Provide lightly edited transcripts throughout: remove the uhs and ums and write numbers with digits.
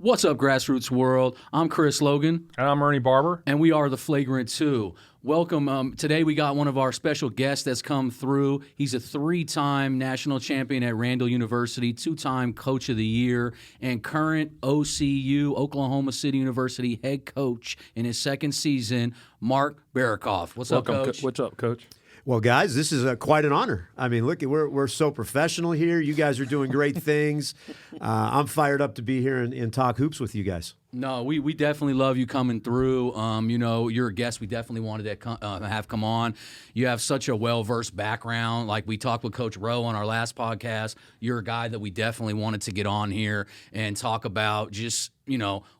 What's up, Grassroots World? I'm Chris Logan. And I'm Ernie Barber. And we are the Flagrant 2. Welcome. Today we got one of our special guests that's come through. He's a 3-time national champion at Randall University, 2-time Coach of the Year, and current OCU, Oklahoma City University, head coach in his second season, Mark Berokoff. What's up, Coach? What's up, Coach? Well, guys, this is quite an honor. I mean, look, we're so professional here. You guys are doing great things. I'm fired up to be here and talk hoops with you guys. No, we definitely love you coming through. You're a guest we definitely wanted to have come on. You have such a well-versed background. Like we talked with Coach Rowe on our last podcast. You're a guy that we definitely wanted to get on here and talk about just,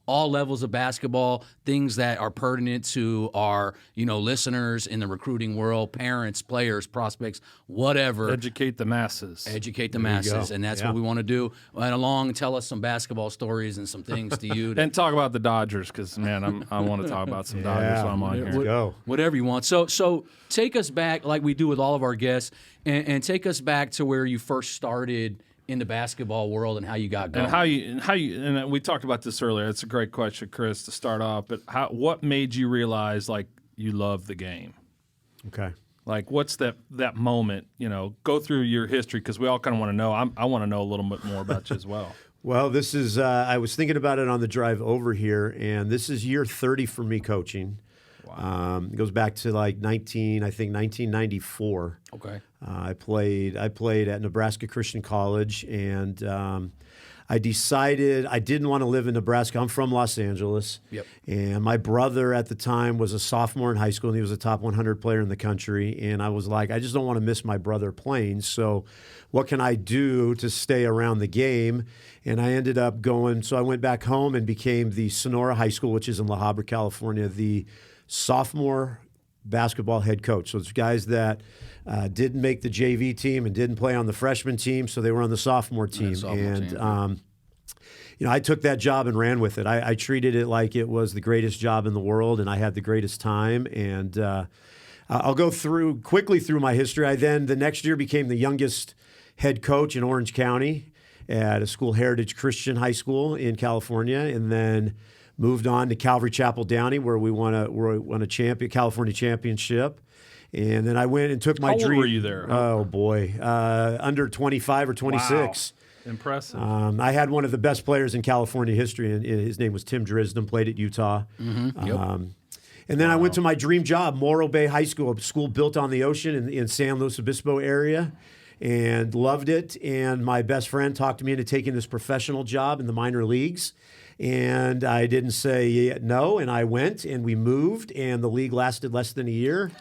all levels of basketball, things that are pertinent to our, listeners in the recruiting world, parents, players, prospects, whatever. Educate the masses. Educate the masses, and that's what we want to do. And tell us some basketball stories and some things to you. And talk about the Dodgers because, man, I want to talk about some Dodgers while I'm on here. Let's go. Whatever you want. So take us back, like we do with all of our guests, and take us back to where you first started in the basketball world and how you got going. And we talked about this earlier. It's a great question, Chris, to start off. But what made you realize like you love the game? Okay. Like what's that moment? Go through your history because we all kind of want to know. I want to know a little bit more about you as well. Well, this is I was thinking about it on the drive over here, and this is year 30 for me coaching. Wow. It goes back to like 1994. Okay. I played at Nebraska Christian College, and I decided I didn't want to live in Nebraska. I'm from Los Angeles. Yep. And my brother at the time was a sophomore in high school, and he was a top 100 player in the country. And I was like, I just don't want to miss my brother playing. So what can I do to stay around the game? And I ended up going, so I went back home and became the Sonora High School, which is in La Habra, California, the sophomore basketball head coach. So it's guys that didn't make the JV team and didn't play on the freshman team, so they were on the sophomore team. I took that job and ran with it. I treated it like it was the greatest job in the world, and I had the greatest time. And I'll go quickly through my history. I then, the next year, became the youngest head coach in Orange County at a school, Heritage Christian High School in California, and then moved on to Calvary Chapel Downey, where we won a California championship. And then I went and took my dream. How old were you there? Oh, boy. Under 25 or 26. Wow. Impressive. I had one of the best players in California history, and his name was Tim Drisden, played at Utah. Mm-hmm. Yep. And then I went to my dream job, Morro Bay High School, a school built on the ocean in San Luis Obispo area, and loved it. And my best friend talked me into taking this professional job in the minor leagues. And I didn't say no, and I went, and we moved, and the league lasted less than a year.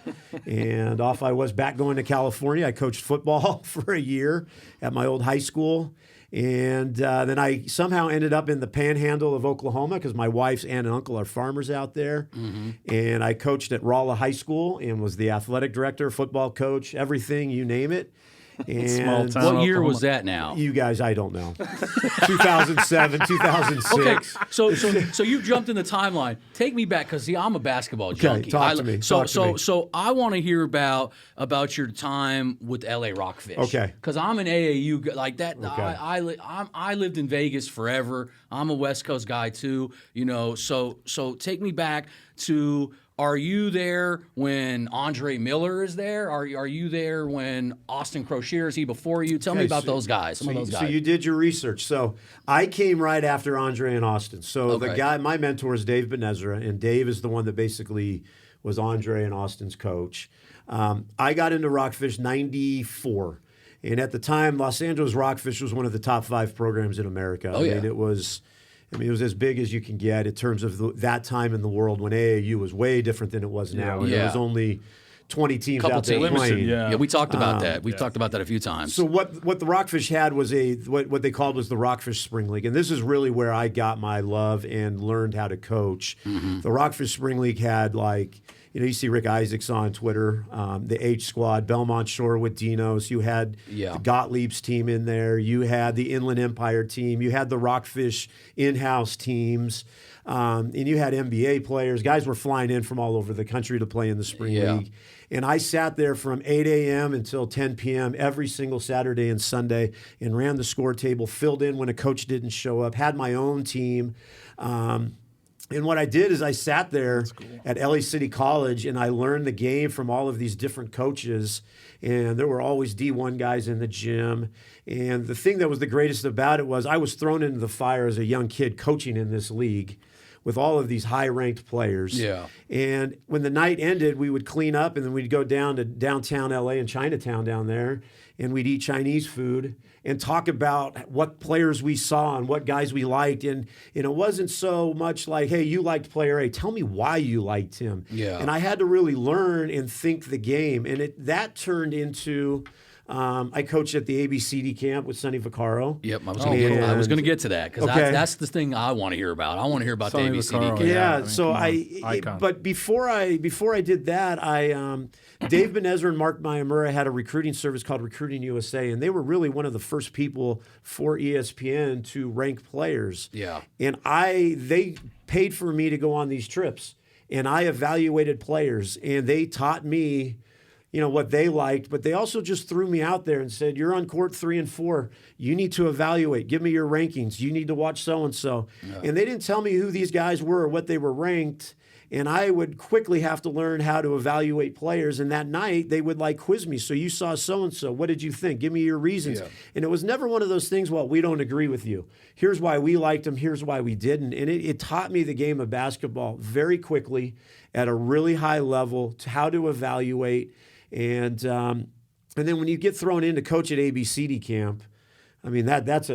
And off I was back going to California. I coached football for a year at my old high school. And then I somehow ended up in the panhandle of Oklahoma because my wife's aunt and uncle are farmers out there. Mm-hmm. And I coached at Rolla High School and was the athletic director, football coach, everything, you name it. And small town, what year Oklahoma. was that now? You guys, I don't know. 2007, 2006. Okay, so you jumped in the timeline. Take me back, because I'm a basketball junkie. Talk to me. So I want to hear about your time with LA Rockfish. Okay. Because I'm an AAU guy, like that. Okay. I lived in Vegas forever. I'm a West Coast guy too. So take me back to. Are you there when Andre Miller is there? Are you there when Austin Crocier, is he before you? Tell me about those guys. Some of those guys. So you did your research. So I came right after Andre and Austin. So the guy, my mentor is Dave Benezra, and Dave is the one that basically was Andre and Austin's coach. I got into Rockfish 94. And at the time, Los Angeles Rockfish was one of the top 5 programs in America. Oh, yeah. It was as big as you can get in terms of that time in the world when AAU was way different than it was now. Yeah. There was only 20 teams out there playing. Yeah, we talked about that. We've talked about that a few times. So what the Rockfish had was what they called was the Rockfish Spring League, and this is really where I got my love and learned how to coach. Mm-hmm. The Rockfish Spring League had you see Rick Isaacs on Twitter, the H Squad, Belmont Shore with Dinos. You had the Gottlieb's team in there. You had the Inland Empire team. You had the Rockfish in-house teams. And you had NBA players. Guys were flying in from all over the country to play in the spring league. And I sat there from 8 a.m. until 10 p.m. every single Saturday and Sunday and ran the score table, filled in when a coach didn't show up, had my own team. And what I did is I sat there at LA City College and I learned the game from all of these different coaches. And there were always D1 guys in the gym. And the thing that was the greatest about it was I was thrown into the fire as a young kid coaching in this league with all of these high-ranked players. Yeah. And when the night ended, we would clean up and then we'd go down to downtown LA and Chinatown down there, and we'd eat Chinese food and talk about what players we saw and what guys we liked. And it wasn't so much like, hey, you liked player A. Tell me why you liked him. Yeah. And I had to really learn and think the game. And that turned into... I coached at the ABCD camp with Sonny Vaccaro. Yep, I was going to get to that because that's the thing I want to hear about. I want to hear about Sonny the ABCD Vaccaro, camp. Yeah, I mean, so icon. but before I did that, Dave Benezer and Mark Mayamura had a recruiting service called Recruiting USA, and they were really one of the first people for ESPN to rank players. Yeah. And they paid for me to go on these trips, and I evaluated players, and they taught me what they liked, but they also just threw me out there and said, you're on court 3 and 4. You need to evaluate. Give me your rankings. You need to watch so-and-so. And they didn't tell me who these guys were or what they were ranked. And I would quickly have to learn how to evaluate players. And that night, they would quiz me. So you saw so-and-so. What did you think? Give me your reasons. Yeah. And it was never one of those things, well, we don't agree with you. Here's why we liked them. Here's why we didn't. And it taught me the game of basketball very quickly at a really high level, to how to evaluate. And then when you get thrown in to coach at ABCD camp, I mean that's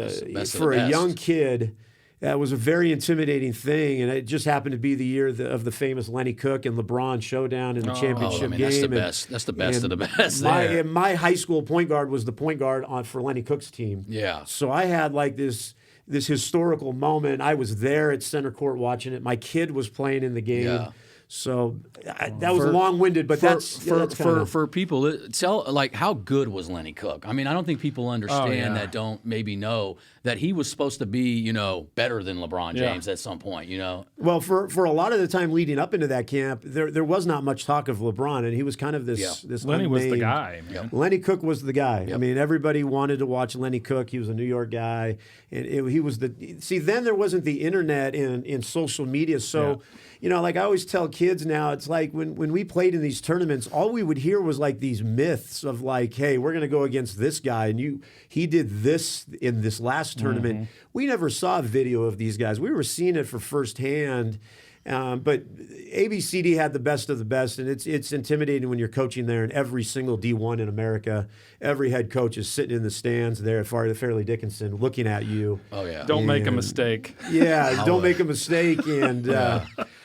for a young kid, that was a very intimidating thing. And it just happened to be the year of the famous Lenny Cook and LeBron showdown in the championship game. That's the best. That's the best of the best. My high school point guard was the point guard for Lenny Cook's team. Yeah. So I had this historical moment. I was there at center court watching it. My kid was playing in the game. Yeah. So that was long-winded, but for people, tell how good was Lenny Cook? I mean, I don't think people understand that don't maybe know that he was supposed to be, better than LeBron James at some point, Well, for a lot of the time leading up into that camp, there was not much talk of LeBron, and he was kind of this Lenny unnamed, was the guy, man. Lenny Cook was the guy. Yep. I mean, everybody wanted to watch Lenny Cook. He was a New York guy, and he was then there wasn't the internet and social media, so. Yeah. I always tell kids now, it's like when we played in these tournaments, all we would hear was these myths of hey, we're going to go against this guy, and he did this in this last tournament. Mm-hmm. We never saw a video of these guys. We were seeing it for firsthand. But ABCD had the best of the best, and it's intimidating when you're coaching there, and every single D1 in America, every head coach is sitting in the stands there at Fairleigh Dickinson looking at you. Oh, yeah. Don't make a mistake. Yeah, don't make a mistake. And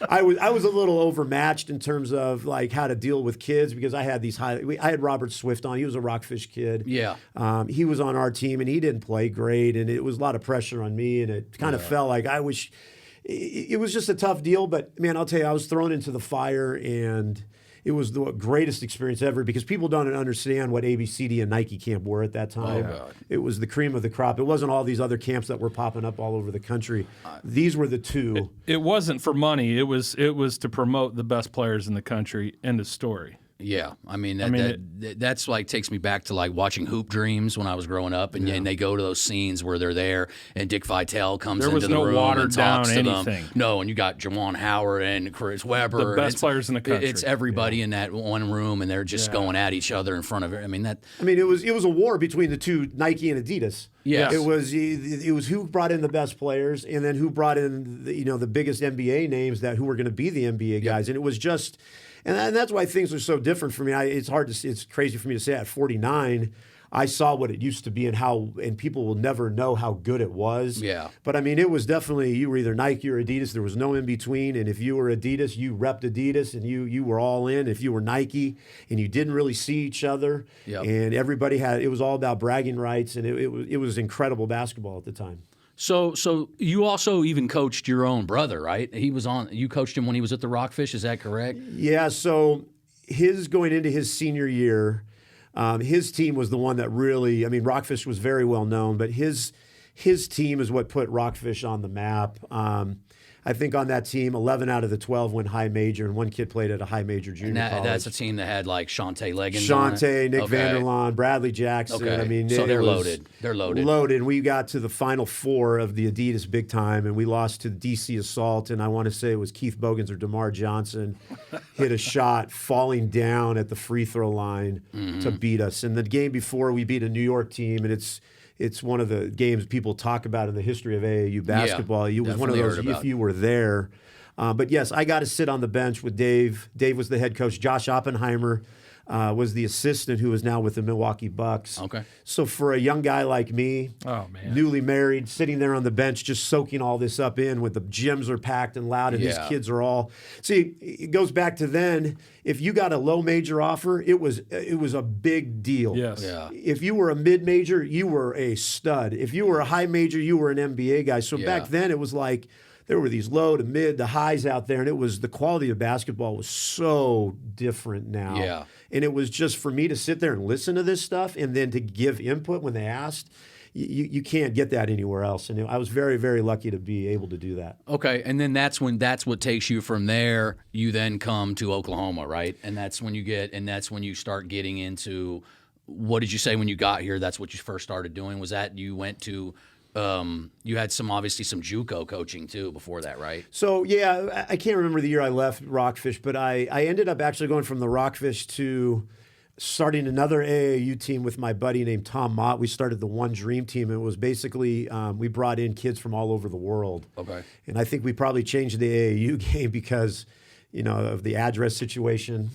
I was a little overmatched in terms of how to deal with kids, because I had I had Robert Swift on. He was a Rockfish kid. Yeah. He was on our team, and he didn't play great, and it was a lot of pressure on me, and it kind of felt like I wish – it was just a tough deal, but man, I'll tell you, I was thrown into the fire, and it was the greatest experience ever, because people don't understand what ABCD and Nike camp were at that time. Oh, God. It was the cream of the crop. It wasn't all these other camps that were popping up all over the country. These were the two. It wasn't for money. It was to promote the best players in the country. End of story. Yeah, I mean that's takes me back to watching Hoop Dreams when I was growing up, and they go to those scenes where they're there, and Dick Vitale comes into the room and talks to them. No, and you got Juwan Howard and Chris Webber, the best players in the country. It's everybody in that one room, and they're just going at each other in front of it. It was a war between the two, Nike and Adidas. Yes. It was who brought in the best players, and then who brought in the biggest NBA names who were going to be the NBA guys, and it was just. And that's why things are so different for me. It's crazy for me to say at 49, I saw what it used to be and people will never know how good it was. Yeah. But it was definitely, you were either Nike or Adidas. There was no in between. And if you were Adidas, you repped Adidas and you were all in. If you were Nike and you didn't really see each other, and everybody it was all about bragging rights, and it was incredible basketball at the time. So you also even coached your own brother, right? You coached him when he was at the Rockfish. Is that correct? Yeah. So going into his senior year, his team was the one that really. I mean, Rockfish was very well known, but his team is what put Rockfish on the map. I think on that team, 11 out of the 12 went high major, and one kid played at a high major junior college. That's a team that had like Shantae Leggins on it? Shantae, Nick Okay. Vanderlaan, Bradley Jackson. Okay. I mean, So they're was loaded. They're loaded. Loaded. We got to the Final Four of the Adidas Big Time, and we lost to the DC Assault, and I want to say it was Keith Bogans or DeMar Johnson hit a shot falling down at the free throw line to beat us. And the game before, we beat a New York team, and it's one of the games people talk about in the history of AAU basketball. It was one of those, if you were there. But yes, I got to sit on the bench with Dave. Dave was the head coach. Josh Oppenheimer was the assistant, who is now with the Milwaukee Bucks. Okay. So for a young guy like me, newly married, sitting there on the bench, just soaking all this up in, with the gyms are packed and loud, and these kids are all. See, it goes back to then. If you got a low major offer, it was a big deal. Yes. Yeah. If you were a mid major, you were a stud. If you were a high major, you were an NBA guy. So back then, it was like there were these low to mid, the highs out there, and it was the quality of basketball was so different now. Yeah. And it was just for me to sit there and listen to this stuff, and then to give input when they asked. You can't get that anywhere else, and I was very, very lucky to be able to do that. Okay, and then that's what takes you from there. You then come to Oklahoma, right? And that's when you start getting into. What did you say when you got here? That's what you first started doing. Was that you went to? You had obviously some JUCO coaching too before that, right? So yeah, I can't remember the year I left Rockfish, but I ended up actually going from the Rockfish to starting another AAU team with my buddy named Tom Mott. We started the One Dream team, and it was basically we brought in kids from all over the world. Okay. And I think we probably changed the AAU game because, of the address situation.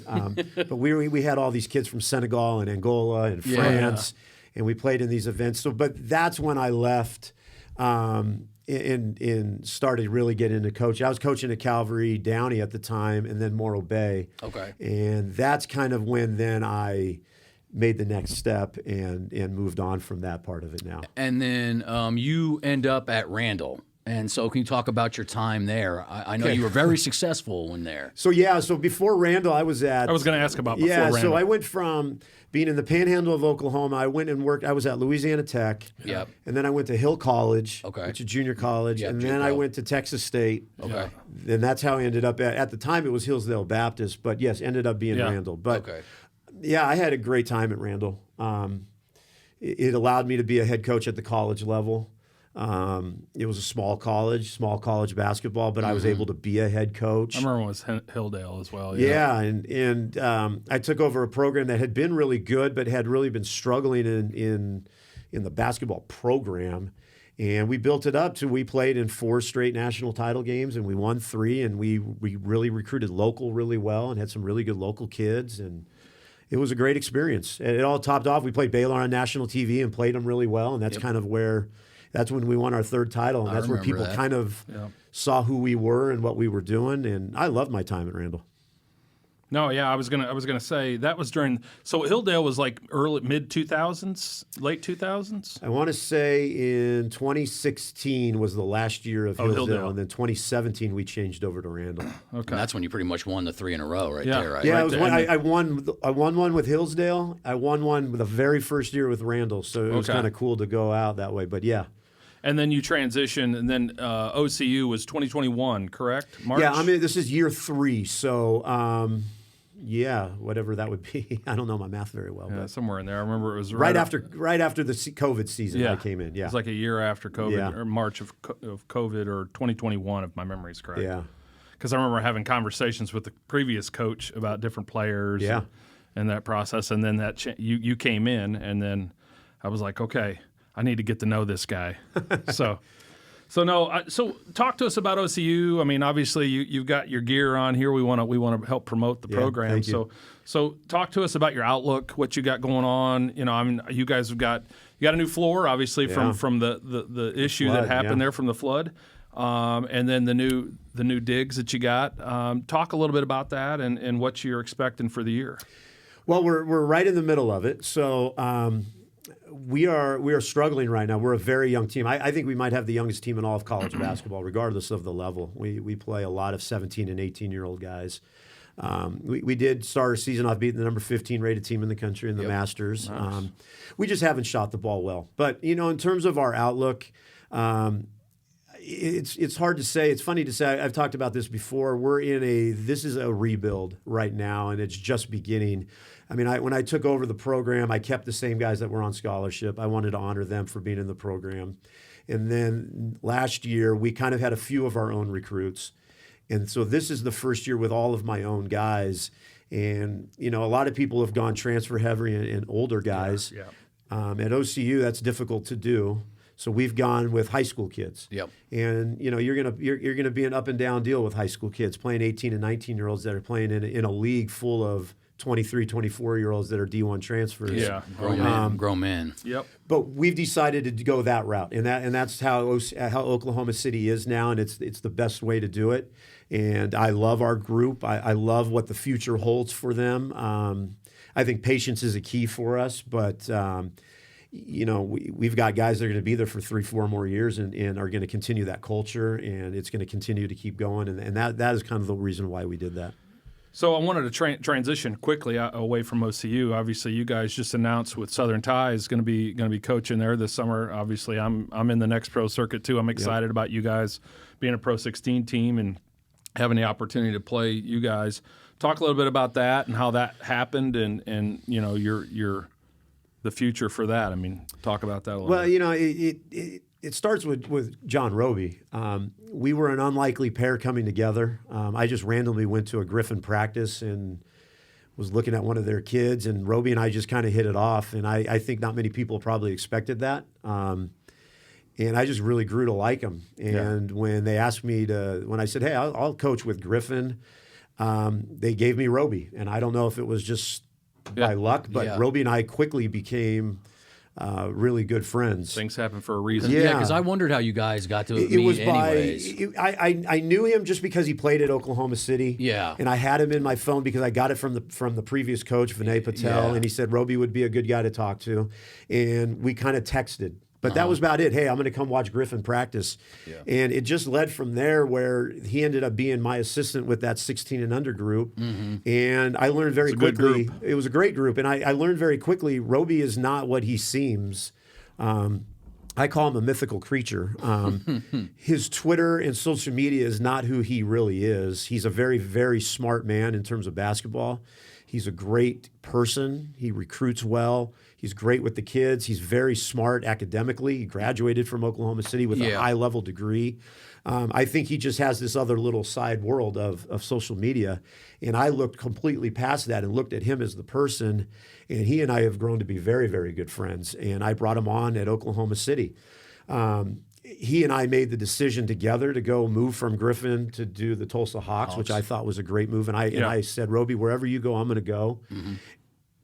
But we had all these kids from Senegal and Angola and France, and we played in these events. So, but that's when I left and started really getting into coaching. I was coaching at Calvary, Downey at the time, and then Morro Bay. Okay. And that's kind of when then I made the next step and moved on from that part of it now. And then you end up at Randall. And so can you talk about your time there? I know you were very successful when there. So before Randall, I was going to ask about before Randall. So I went from being in the panhandle of Oklahoma. I went and worked. I was at Louisiana Tech. Yep. And then I went to Hill College, okay, which is junior college. Yep, and then I went to Texas State. Okay. And that's how I ended up at the time it was Hillsdale Baptist, but yes, ended up being Randall. But I had a great time at Randall. It allowed me to be a head coach at the college level. It was a small college basketball, but I was able to be a head coach. I remember when it was Hilldale as well. Yeah, and I took over a program that had been really good, but had really been struggling in the basketball program. And we built it up to we played in 4 straight national title games, and we won 3, and we really recruited local really well and had some really good local kids, and it was a great experience. And it all topped off. We played Baylor on national TV and played them really well, and that's kind of where. That's when we won our 3rd title, and that's where people kind of saw who we were and what we were doing. And I loved my time at Randall. No, yeah, I was gonna say that was during. So Hilldale was like mid 2000s, late 2000s. I want to say in 2016 was the last year of Hillsdale, and then 2017 we changed over to Randall. Okay, and that's when you pretty much won the 3 in a row, there, right? Yeah, right I won one with Hillsdale. I won one with the very first year with Randall, so it was kind of cool to go out that way. But yeah. And then you transitioned, and then OCU was 2021, correct? March? Yeah, I mean, this is year 3, so whatever that would be. I don't know my math very well. Yeah, somewhere in there. I remember it was right after the COVID season I came in. Yeah, it was like a year after COVID, or March of COVID, or 2021, if my memory is correct. Yeah, because I remember having conversations with the previous coach about different players. Yeah. And that process, and then you came in, and then I was like, okay, I need to get to know this guy. So talk to us about OCU. I mean, obviously you've got your gear on here. We want to help promote the program. Thank you. So talk to us about your outlook, what you got going on. I mean, you guys you got a new floor, obviously from the issue flood, that happened there from the flood, and then the new digs that you got. Talk a little bit about that and what you're expecting for the year. Well, we're right in the middle of it, so. we are struggling right now. We're a very young team. I think we might have the youngest team in all of college basketball, regardless of the level. We play a lot of 17 and 18-year-old guys. We did start our season off beating the number 15 rated team in the country in the Masters. Nice. We just haven't shot the ball well. But, in terms of our outlook, it's hard to say. It's funny to say. I've talked about this before. This is a rebuild right now, and it's just beginning. I mean, when I took over the program, I kept the same guys that were on scholarship. I wanted to honor them for being in the program. And then last year, we kind of had a few of our own recruits. And so this is the first year with all of my own guys. And, a lot of people have gone transfer heavy and older guys. Yeah. At OCU, that's difficult to do. So we've gone with high school kids. Yep. And you're gonna be an up and down deal with high school kids playing 18 and 19-year-olds that are playing in a league full of 23, 24-year-olds that are D1 transfers. Yeah. Grown men. Yep. But we've decided to go that route, and that's how Oklahoma City is now, and it's the best way to do it. And I love our group. I love what the future holds for them. I think patience is a key for us, but we've got guys that are going to be there for 3-4 more years and are going to continue that culture, and it's going to continue to keep going. And that is kind of the reason why we did that. So I wanted to transition quickly away from OCU. Obviously, you guys just announced with Southern Ties going to be coaching there this summer. Obviously, I'm in the next pro circuit too. I'm excited about you guys being a Pro 16 team and having the opportunity to play you guys. Talk a little bit about that and how that happened, and your the future for that. I mean, talk about that a little. Well, bit. It starts with John Roby. We were an unlikely pair coming together. I just randomly went to a Griffin practice and was looking at one of their kids, and Roby and I just kind of hit it off. And I think not many people probably expected that. And I just really grew to like him. And when they asked me when I said, hey, I'll coach with Griffin, they gave me Roby. And I don't know if it was just by luck, but Roby and I quickly became really good friends. Things happen for a reason. Yeah, because I wondered how you guys got to meet anyways. I knew him just because he played at Oklahoma City. Yeah. And I had him in my phone because I got it from the previous coach, Vinay Patel, Yeah. and he said Roby would be a good guy to talk to. And we kind of texted. But that was about it. Hey, I'm going to come watch Griffin practice. Yeah. And it just led from there where he ended up being my assistant with that 16 and under group. Mm-hmm. And I learned very quickly. It was a great group. And I learned very quickly, Roby is not what he seems. I call him a mythical creature. His Twitter and social media is not who he really is. He's a very, very smart man in terms of basketball. He's a great person. He recruits well. He's great with the kids. He's very smart academically. He graduated from Oklahoma City with a high-level degree. I think he just has this other little side world of social media. And I looked completely past that and looked at him as the person. And he and I have grown to be very, very good friends. And I brought him on at Oklahoma City. He and I made the decision together to go move from Griffin to do the Tulsa Hawks, which I thought was a great move. And I said, Roby, wherever you go, I'm going to go. Mm-hmm.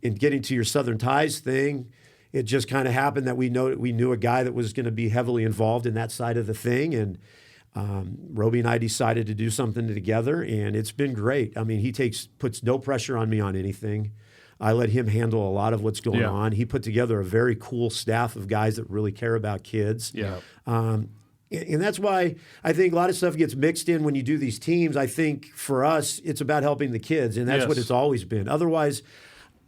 In getting to your Southern Ties thing, it just kind of happened that we knew a guy that was going to be heavily involved in that side of the thing. And Roby and I decided to do something together, and it's been great. I mean, he puts no pressure on me on anything. I let him handle a lot of what's going on. He put together a very cool staff of guys that really care about kids. Yeah. And that's why I think a lot of stuff gets mixed in when you do these teams. I think for us, it's about helping the kids, and that's what it's always been. Otherwise,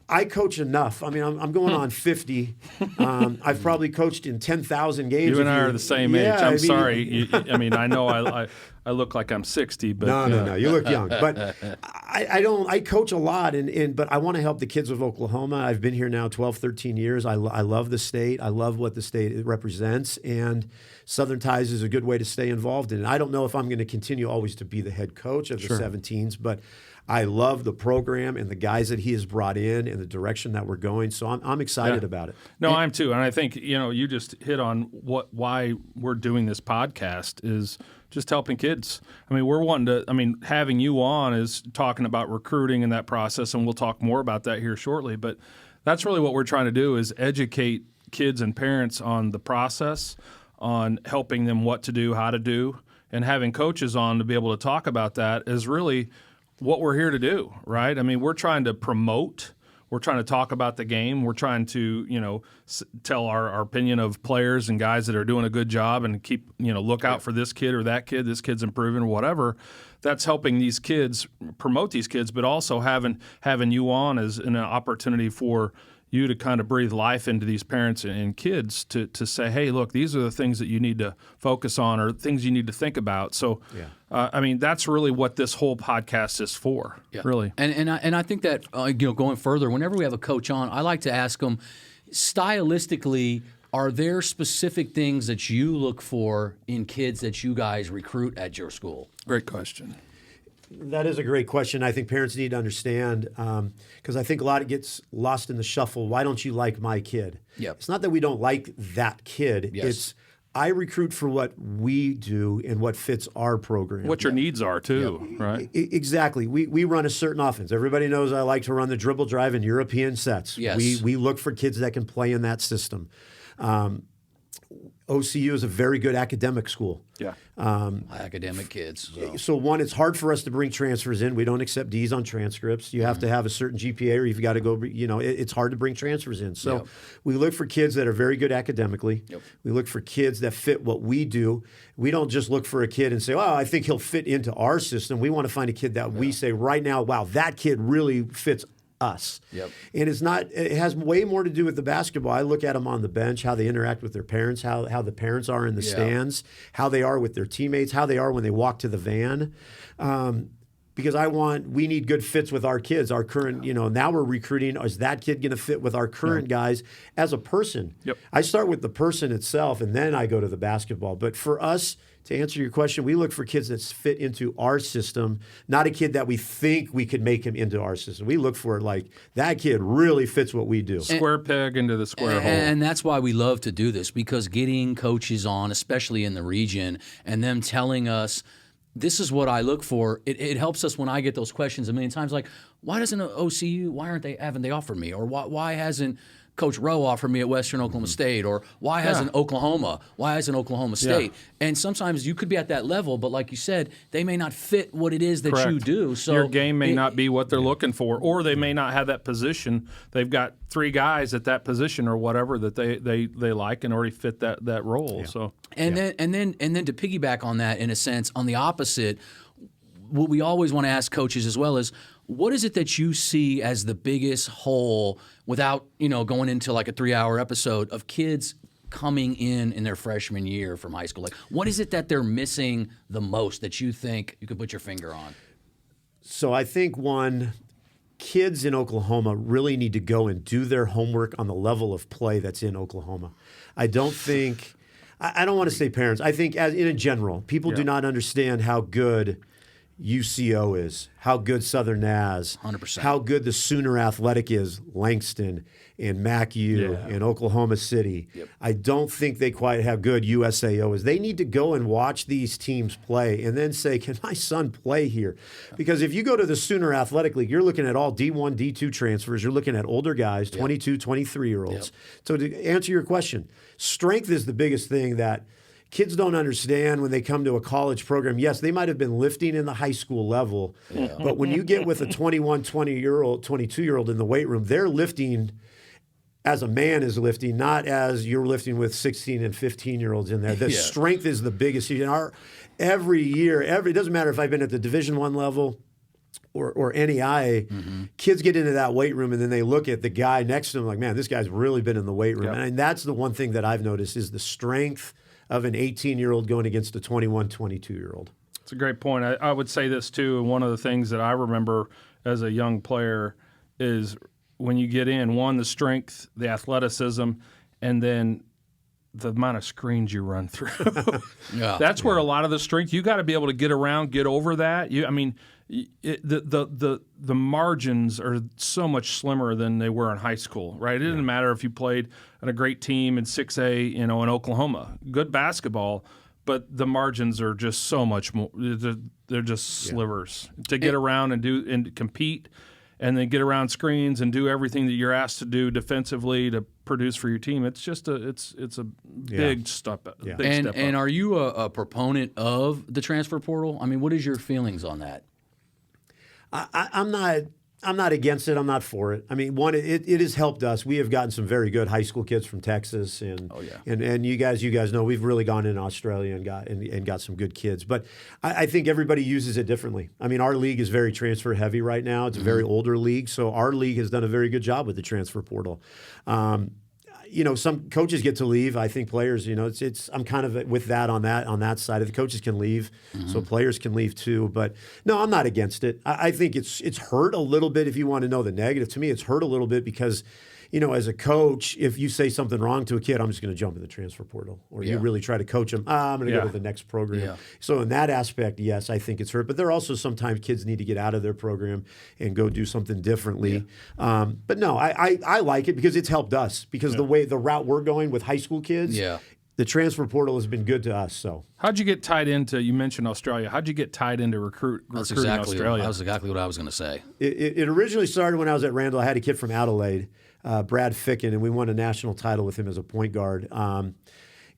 I coach enough. I mean, I'm going on 50. I've probably coached in 10,000 games. You and I are the same age. I'm sorry. I know I look like I'm 60, but no. You look young. But I coach a lot, but I want to help the kids of Oklahoma. I've been here now 12, 13 years. I love the state. I love what the state represents, and Southern Ties is a good way to stay involved in it. I don't know if I'm going to continue always to be the head coach of the 17s, but I love the program and the guys that he has brought in and the direction that we're going. So I'm excited about it. No, I'm too. And I think, you just hit on why we're doing this podcast is just helping kids. I mean, we're wanting to, having you on is talking about recruiting and that process, and we'll talk more about that here shortly. But that's really what we're trying to do is educate kids and parents on the process, on helping them what to do, how to do, and having coaches on to be able to talk about that is really what we're here to do, right? I mean, we're trying to promote. We're trying to talk about the game. We're trying to, tell our opinion of players and guys that are doing a good job and keep, look out for this kid or that kid. This kid's improving or whatever. That's helping these kids, promote these kids, but also having you on as an opportunity for you to kind of breathe life into these parents and kids to say, hey, look, these are the things that you need to focus on or things you need to think about. So, that's really what this whole podcast is for, really. And I think that, going further, whenever we have a coach on, I like to ask them, stylistically, are there specific things that you look for in kids that you guys recruit at your school? Great question. That is a great question. I think parents need to understand because I think a lot gets lost in the shuffle. Why don't you like my kid? Yep. It's not that we don't like that kid. Yes. It's I recruit for what we do and what fits our program. What your needs are, too, right? Exactly. We run a certain offense. Everybody knows I like to run the dribble drive in European sets. Yes. We look for kids that can play in that system. OCU is a very good academic school. Yeah. Academic kids. So one, it's hard for us to bring transfers in. We don't accept D's on transcripts. You have to have a certain GPA or you've got to go, it's hard to bring transfers in. So we look for kids that are very good academically. Yep. We look for kids that fit what we do. We don't just look for a kid and say, oh, I think he'll fit into our system. We want to find a kid that we say right now, wow, that kid really fits us. Yep. And it has way more to do with the basketball. I look at them on the bench, how they interact with their parents, how the parents are in the stands, how they are with their teammates, how they are when they walk to the van. Because we need good fits with our kids, our current, now we're recruiting, is that kid going to fit with our current guys as a person? Yep. I start with the person itself and then I go to the basketball. But for us, to answer your question, we look for kids that fit into our system, not a kid that we think we could make him into our system. We look for that kid really fits what we do. Square peg into the square hole. And that's why we love to do this, because getting coaches on, especially in the region, and them telling us, this is what I look for, it helps us when I get those questions a million times, like, why doesn't OCU, haven't they offered me? Or why hasn't Coach Rowe offered me at Western Oklahoma State? Or why hasn't Oklahoma State? And sometimes you could be at that level, but like you said, they may not fit what it is that you do. So your game may not be what they're looking for, or they may not have that position. They've got 3 guys at that position or whatever that they like and already fit that role. Yeah. So then to piggyback on that, in a sense, on the opposite, what we always want to ask coaches as well is, what is it that you see as the biggest hole, without going into like a 3-hour episode, of kids coming in their freshman year from high school? Like, what is it that they're missing the most that you think you could put your finger on? So I think kids in Oklahoma really need to go and do their homework on the level of play that's in Oklahoma. I don't want to say parents. I think in general, people do not understand how good UCO is, how good Southern Naz, 100%. How good the Sooner Athletic is, Langston and MacU and Oklahoma City. Yep. I don't think they quite have good USAO is. They need to go and watch these teams play and then say, can my son play here? Because if you go to the Sooner Athletic League, you're looking at all D1, D2 transfers. You're looking at older guys, 22, 23-year-olds. So to answer your question, strength is the biggest thing that kids don't understand when they come to a college program. Yes, they might have been lifting in the high school level, but when you get with a 21, 20-year-old, 22-year-old in the weight room, they're lifting as a man is lifting, not as you're lifting with 16 and 15-year-olds in there. The strength is the biggest. Every year, it doesn't matter if I've been at the Division I level or NEI, kids get into that weight room and then they look at the guy next to them like, man, this guy's really been in the weight room. Yep. And that's the one thing that I've noticed is the strength of an 18-year-old going against a 21, 22-year-old. It's a great point. I would say this too, and one of the things that I remember as a young player is when you get in, one, the strength, the athleticism, and then the amount of screens you run through. That's where a lot of the strength, you got to be able to get around, get over that. The margins are so much slimmer than they were in high school, right? It didn't matter if you played on a great team in 6A, in Oklahoma, good basketball, but the margins are just so much more. They're just slivers to get around and compete, and then get around screens and do everything that you're asked to do defensively to produce for your team. It's just it's a big step. Yeah. Big step up. And are you a proponent of the transfer portal? I mean, what is your feelings on that? I'm not I'm not against it. I'm not for it. I mean, it has helped us. We have gotten some very good high school kids from Texas, and and you guys know we've really gone in Australia and got some good kids. But I think everybody uses it differently. I mean, our league is very transfer heavy right now. It's a very older league, so our league has done a very good job with the transfer portal. Some coaches get to leave. I think players, I'm kind of with that on that side. The coaches can leave, so players can leave too. But no, I'm not against it. I think it's hurt a little bit. If you want to know the negative, to me, it's hurt a little bit because, as a coach, if you say something wrong to a kid, I'm just going to jump in the transfer portal. Or you really try to coach them, I'm going to go to the next program. Yeah. So in that aspect, yes, I think it's hurt. But there are also sometimes kids need to get out of their program and go do something differently. Yeah. But no, I like it because it's helped us. Because the route we're going with high school kids, the transfer portal has been good to us. So how'd you get tied into? You mentioned Australia. How'd you get tied into recruiting Australia? That was exactly what I was going to say. It originally started when I was at Randall. I had a kid from Adelaide, Brad Ficken, and we won a national title with him as a point guard.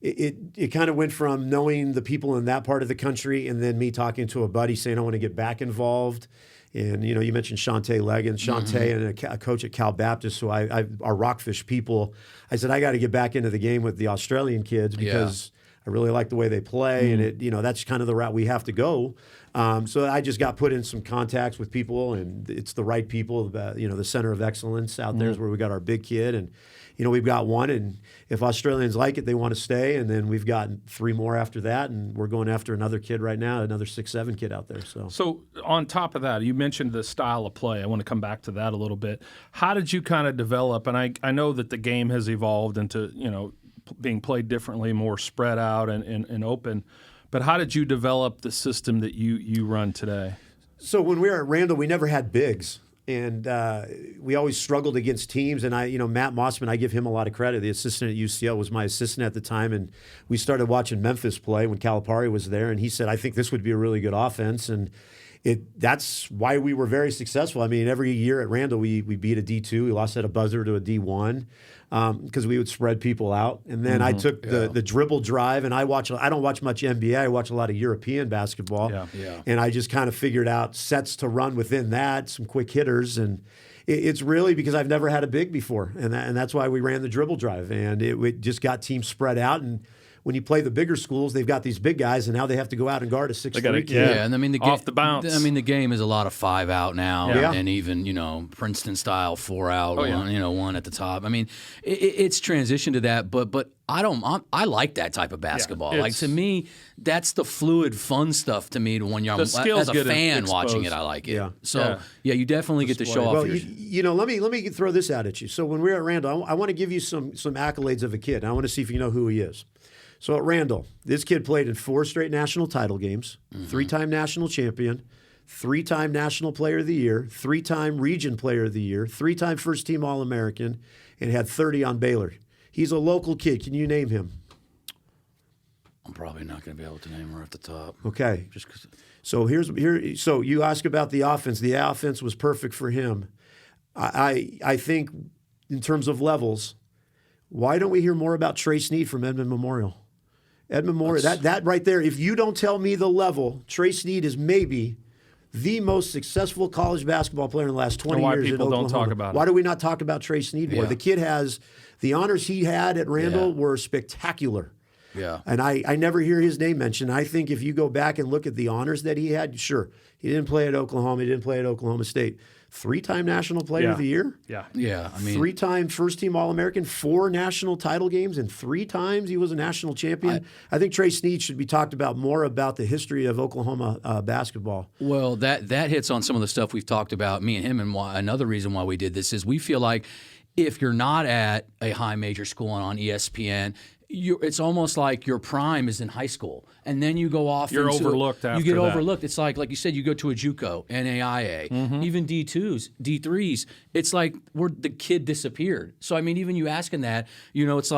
It kind of went from knowing the people in that part of the country and then me talking to a buddy saying I want to get back involved. And, you mentioned Shantae Leggins, and a coach at Cal Baptist, who our Rockfish people. I said, I got to get back into the game with the Australian kids because I really like the way they play. And, that's kind of the route we have to go. So I just got put in some contacts with people, and it's the right people. The Center of Excellence out there is where we got our big kid. And, we've got one, and if Australians like it, they want to stay. And then we've got 3 more after that, and we're going after another kid right now, another 6'7" kid out there. So on top of that, you mentioned the style of play. I want to come back to that a little bit. How did you kind of develop? And I know that the game has evolved into, being played differently, more spread out and open. But how did you develop the system that you run today? So when we were at Randall, we never had bigs. And we always struggled against teams. And Matt Mossman, I give him a lot of credit. The assistant at UCL was my assistant at the time. And we started watching Memphis play when Calipari was there. And he said, I think this would be a really good offense. And that's why we were very successful. I mean, every year at Randall, we beat a D2. We lost at a buzzer to a D1 because we would spread people out. And then I took the dribble drive, and I don't watch much NBA. I watch a lot of European basketball. And I just kind of figured out sets to run within that, some quick hitters. And it's really because I've never had a big before. And that's why we ran the dribble drive. And it just got teams spread out. And when you play the bigger schools, they've got these big guys, and now they have to go out and guard a 6'3". And I mean off the bounce. I mean the game is a lot of 5 out now, and even Princeton style 4 out, one at the top. I mean, it's transitioned to that, but I like that type of basketball. Like to me, that's the fluid, fun stuff. To me, when you're as a fan watching it, I like it. So you definitely get to show off. Well, let me throw this out at you. So when we're at Randall, I want to give you some accolades of a kid. I want to see if you know who he is. So at Randall, this kid played in 4 straight national title games, 3-time national champion, 3-time national player of the year, 3-time region player of the year, 3-time first-team All-American, and had 30 on Baylor. He's a local kid. Can you name him? I'm probably not going to be able to name her off the top. Okay. Just 'cause. So So you ask about the offense. The offense was perfect for him. I think in terms of levels, why don't we hear more about Trey Sneed from Edmond Memorial? Edmond Memorial, that right there, if you don't tell me the level, Trey Sneed is maybe the most successful college basketball player in the last 20 years in Oklahoma. Why people don't talk about it. Why do we not talk about Trey Sneed more? The kid has the honors he had at Randall were spectacular. Yeah. And I never hear his name mentioned. I think if you go back and look at the honors that he had, sure, he didn't play at Oklahoma. He didn't play at Oklahoma State. 3-time national player of the year. Yeah. I mean, 3-time first-team All-American, 4 national title games, and 3 times he was a national champion. I think Trey Sneed should be talked about more about the history of Oklahoma basketball. Well, that hits on some of the stuff we've talked about, me and him, and another reason why we did this is we feel like if you're not at a high major school and on ESPN, it's almost like your prime is in high school, and then you go off. You're overlooked after you get that. overlooked. It's like you said, you go to a JUCO, NAIA, even D2s, D3s. It's like the kid disappeared. So I mean, even you asking that, it's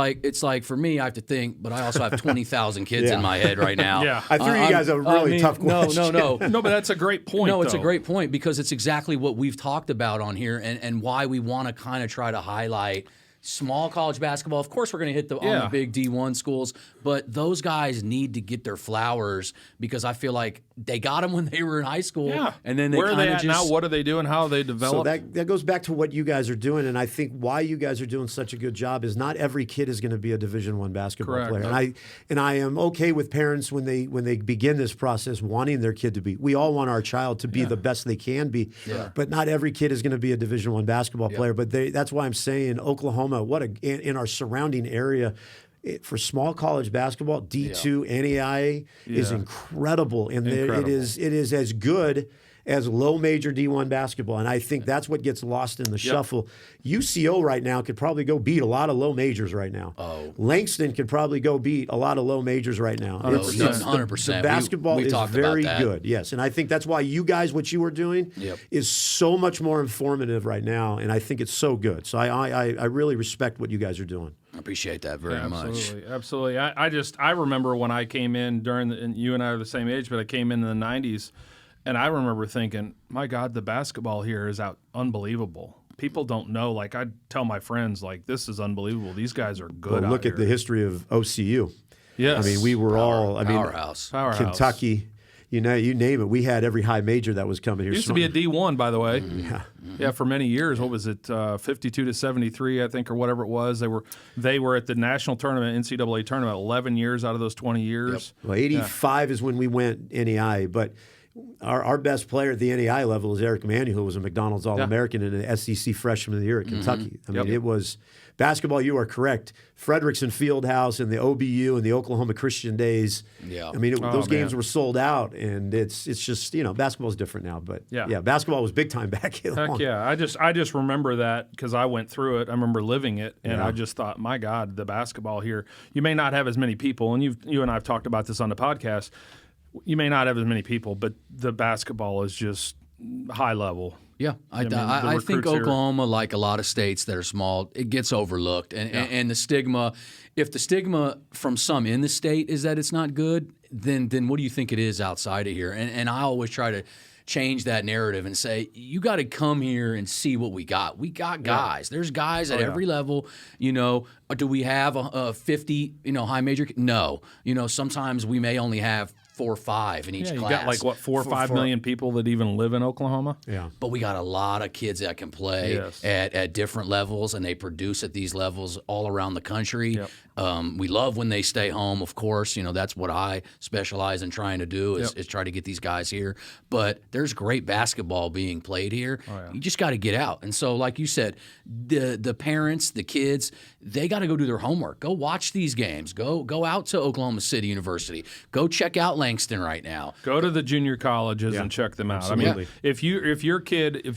like for me, I have to think, but I also have 20,000 kids in my head right now. I threw you guys a really tough question. No, but that's a great point. No, it's a great point because it's exactly what we've talked about on here, and why we want to kind of try to highlight small college basketball. Of course, we're going to hit on the big D1 schools, but those guys need to get their flowers because I feel like they got them when they were in high school. Yeah. And then they where are they kind at of just now? What are they doing? How are they So developed? that goes back to what you guys are doing, and I think why you guys are doing such a good job is not every kid is going to be a Division I basketball Correct. player, and I am okay with parents when they begin this process wanting their kid to be. We all want our child to be the best they can be, but not every kid is going to be a Division I basketball player. But that's why I'm saying Oklahoma, in our surrounding area. For small college basketball, D2, NAIA is incredible, and it is as good as low major D1 basketball, and I think that's what gets lost in the shuffle. UCO right now could probably go beat a lot of low majors right now. Langston could probably go beat a lot of low majors right now. 100%. The basketball we is talked very about that. good, yes, and I think that's why you guys, what you are doing, is so much more informative right now, and I think it's so good. So I really respect what you guys are doing. I appreciate that very much. Absolutely. I remember when I came in and you and I are the same age, but I came in the 90s, and I remember thinking, my God, the basketball here is unbelievable. People don't know. Like, I tell my friends, like, this is unbelievable. These guys are good. Well, look at the history of OCU. Yes. I mean, we were Powerhouse. Kentucky. You name it. We had every high major that was coming here. It used to be a D1, by the way. Yeah, for many years. What was it? 52 to 73, I think, or whatever it was. They were at the national tournament, NCAA tournament, 11 years out of those 20 years. Well, 85 is when we went NEI, but our best player at the NEI level is Eric Manuel, who was a McDonald's All-American and an SEC Freshman of the Year at Kentucky. I mean, it was basketball. You are correct. Frederickson Fieldhouse and the OBU and the Oklahoma Christian days. Yeah, I mean, those games were sold out, and it's just basketball is different now. But basketball was big time back then. Heck yeah, I just remember that because I went through it. I remember living it, and I just thought, my God, the basketball here. You may not have as many people, and you and I have talked about this on the podcast. You may not have as many people, but the basketball is just high level. Yeah, I think Oklahoma, like a lot of states that are small, it gets overlooked. And the stigma, if the stigma from some in the state is that it's not good, then what do you think it is outside of here? And I always try to change that narrative and say, you got to come here and see what we got. We got guys. There's guys at every level. Do we have a 50, high major? No. Sometimes we may only have 4 or 5 in each class. You got like 4 or 5 million people that even live in Oklahoma. Yeah, but we got a lot of kids that can play at different levels, and they produce at these levels all around the country. We love when they stay home, of course. That's what I specialize in trying to do is try to get these guys here. But there's great basketball being played here. You just got to get out. And so, like you said, the parents, the kids, they got to go do their homework. Go watch these games. Go out to Oklahoma City University. Go check out Langston right now. Go to the junior colleges and check them out. Absolutely. I mean, if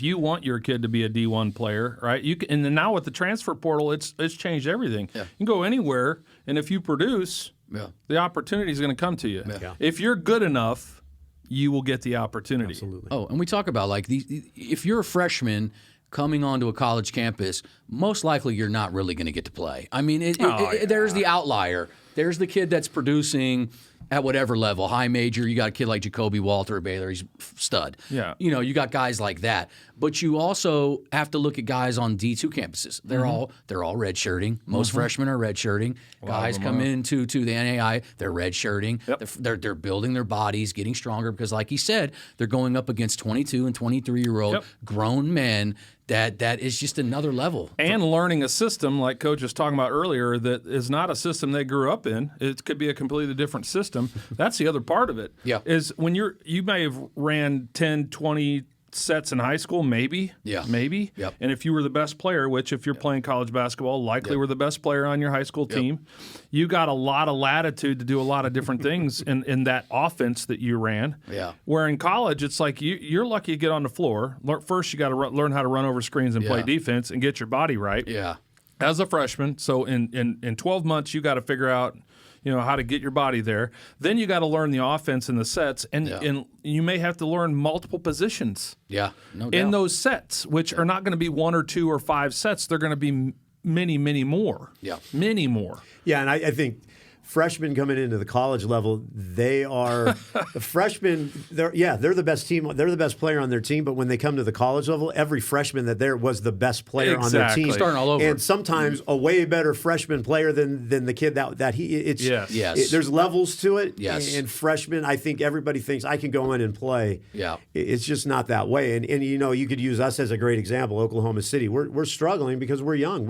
you want your kid to be a D1 player, right? And then now with the transfer portal, it's changed everything. You can go anywhere, and if you produce, the opportunity is going to come to you. If you're good enough, you will get the opportunity. Absolutely. Oh, and we talk about if you're a freshman coming onto a college campus, most likely you're not really going to get to play. I mean, there's the outlier. There's the kid that's producing at whatever level, high major. You got a kid like Jacoby Walter at Baylor, he's stud. Yeah. You got guys like that. But you also have to look at guys on D2 campuses. They're all redshirting. Most freshmen are redshirting. Guys come into the NAI, they're redshirting. They're building their bodies, getting stronger because, like he said, they're going up against 22 and 23-year-old grown men. That is just another level. And learning a system, like Coach was talking about earlier, that is not a system they grew up in. It could be a completely different system. That's the other part of it. Is when you may have ran 10, 20 sets in high school, maybe. And if you were the best player, which if you're playing college basketball, likely were the best player on your high school team, you got a lot of latitude to do a lot of different things in that offense that you ran. Where in college, it's like you're lucky to get on the floor. First, you got to learn how to run over screens and play defense and get your body right. As a freshman, so in 12 months, you got to figure out how to get your body there. Then you got to learn the offense and the sets, and you may have to learn multiple positions. No doubt. In those sets, which are not going to be 1 or 2 or 5 sets. They're going to be many, many more. Many more. Yeah, and I think freshmen coming into the college level, they are the freshmen. They're the best team. They're the best player on their team. But when they come to the college level, every freshman that there was the best player on their team, starting all over, and sometimes a way better freshman player than the kid that he. It's there's levels to it. Yes. And freshmen, I think everybody thinks I can go in and play. Yeah. It's just not that way. And you could use us as a great example. Oklahoma City, we're struggling because we're young.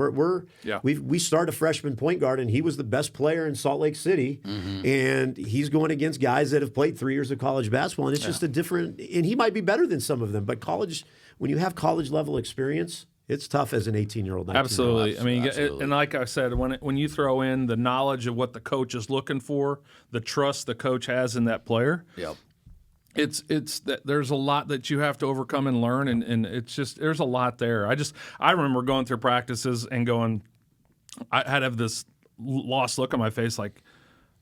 We start a freshman point guard, and he was the best player in Salt Lake City, and he's going against guys that have played 3 years of college basketball, and it's just a different. And he might be better than some of them, but college, when you have college level experience, it's tough as an 18-year-old. Absolutely. I mean, and like I said, when you throw in the knowledge of what the coach is looking for, the trust the coach has in that player. Yep. It's that there's a lot that you have to overcome and learn, and it's just there's a lot there. I remember going through practices and going, I'd have this lost look on my face, like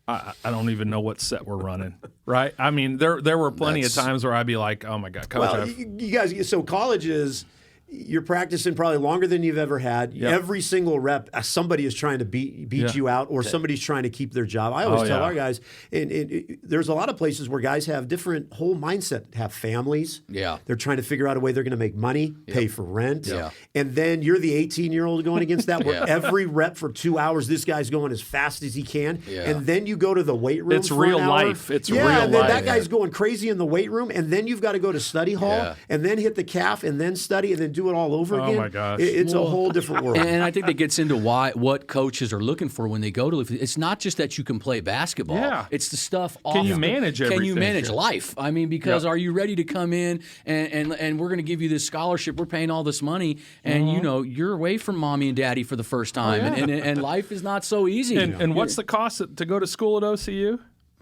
I don't even know what set we're running, right? I mean, there were plenty of times where I'd be like, oh my God, coach. Well, you guys, so college is. You're practicing probably longer than you've ever had. Yep. Every single rep, somebody is trying to beat you out, or somebody's trying to keep their job. I always tell our guys, and there's a lot of places where guys have different whole mindset, have families. Yeah. They're trying to figure out a way they're going to make money, pay for rent. Yeah. And then you're the 18-year-old going against that, where every rep for 2 hours, this guy's going as fast as he can. Yeah. And then you go to the weight room. It's real life. It's real and then life. that guy's going crazy in the weight room, and then you've got to go to study hall, and then hit the calf, and then study, and then do it all over again. Oh my gosh. It's a whole different world. And I think that gets into what coaches are looking for when they go to. It's not just that you can play basketball. Yeah. It's the stuff off. Can you manage everything? Can you manage life? I mean, because are you ready to come in and we're going to give you this scholarship, we're paying all this money, and you're away from mommy and daddy for the first time, and life is not so easy. And what's the cost to go to school at OCU?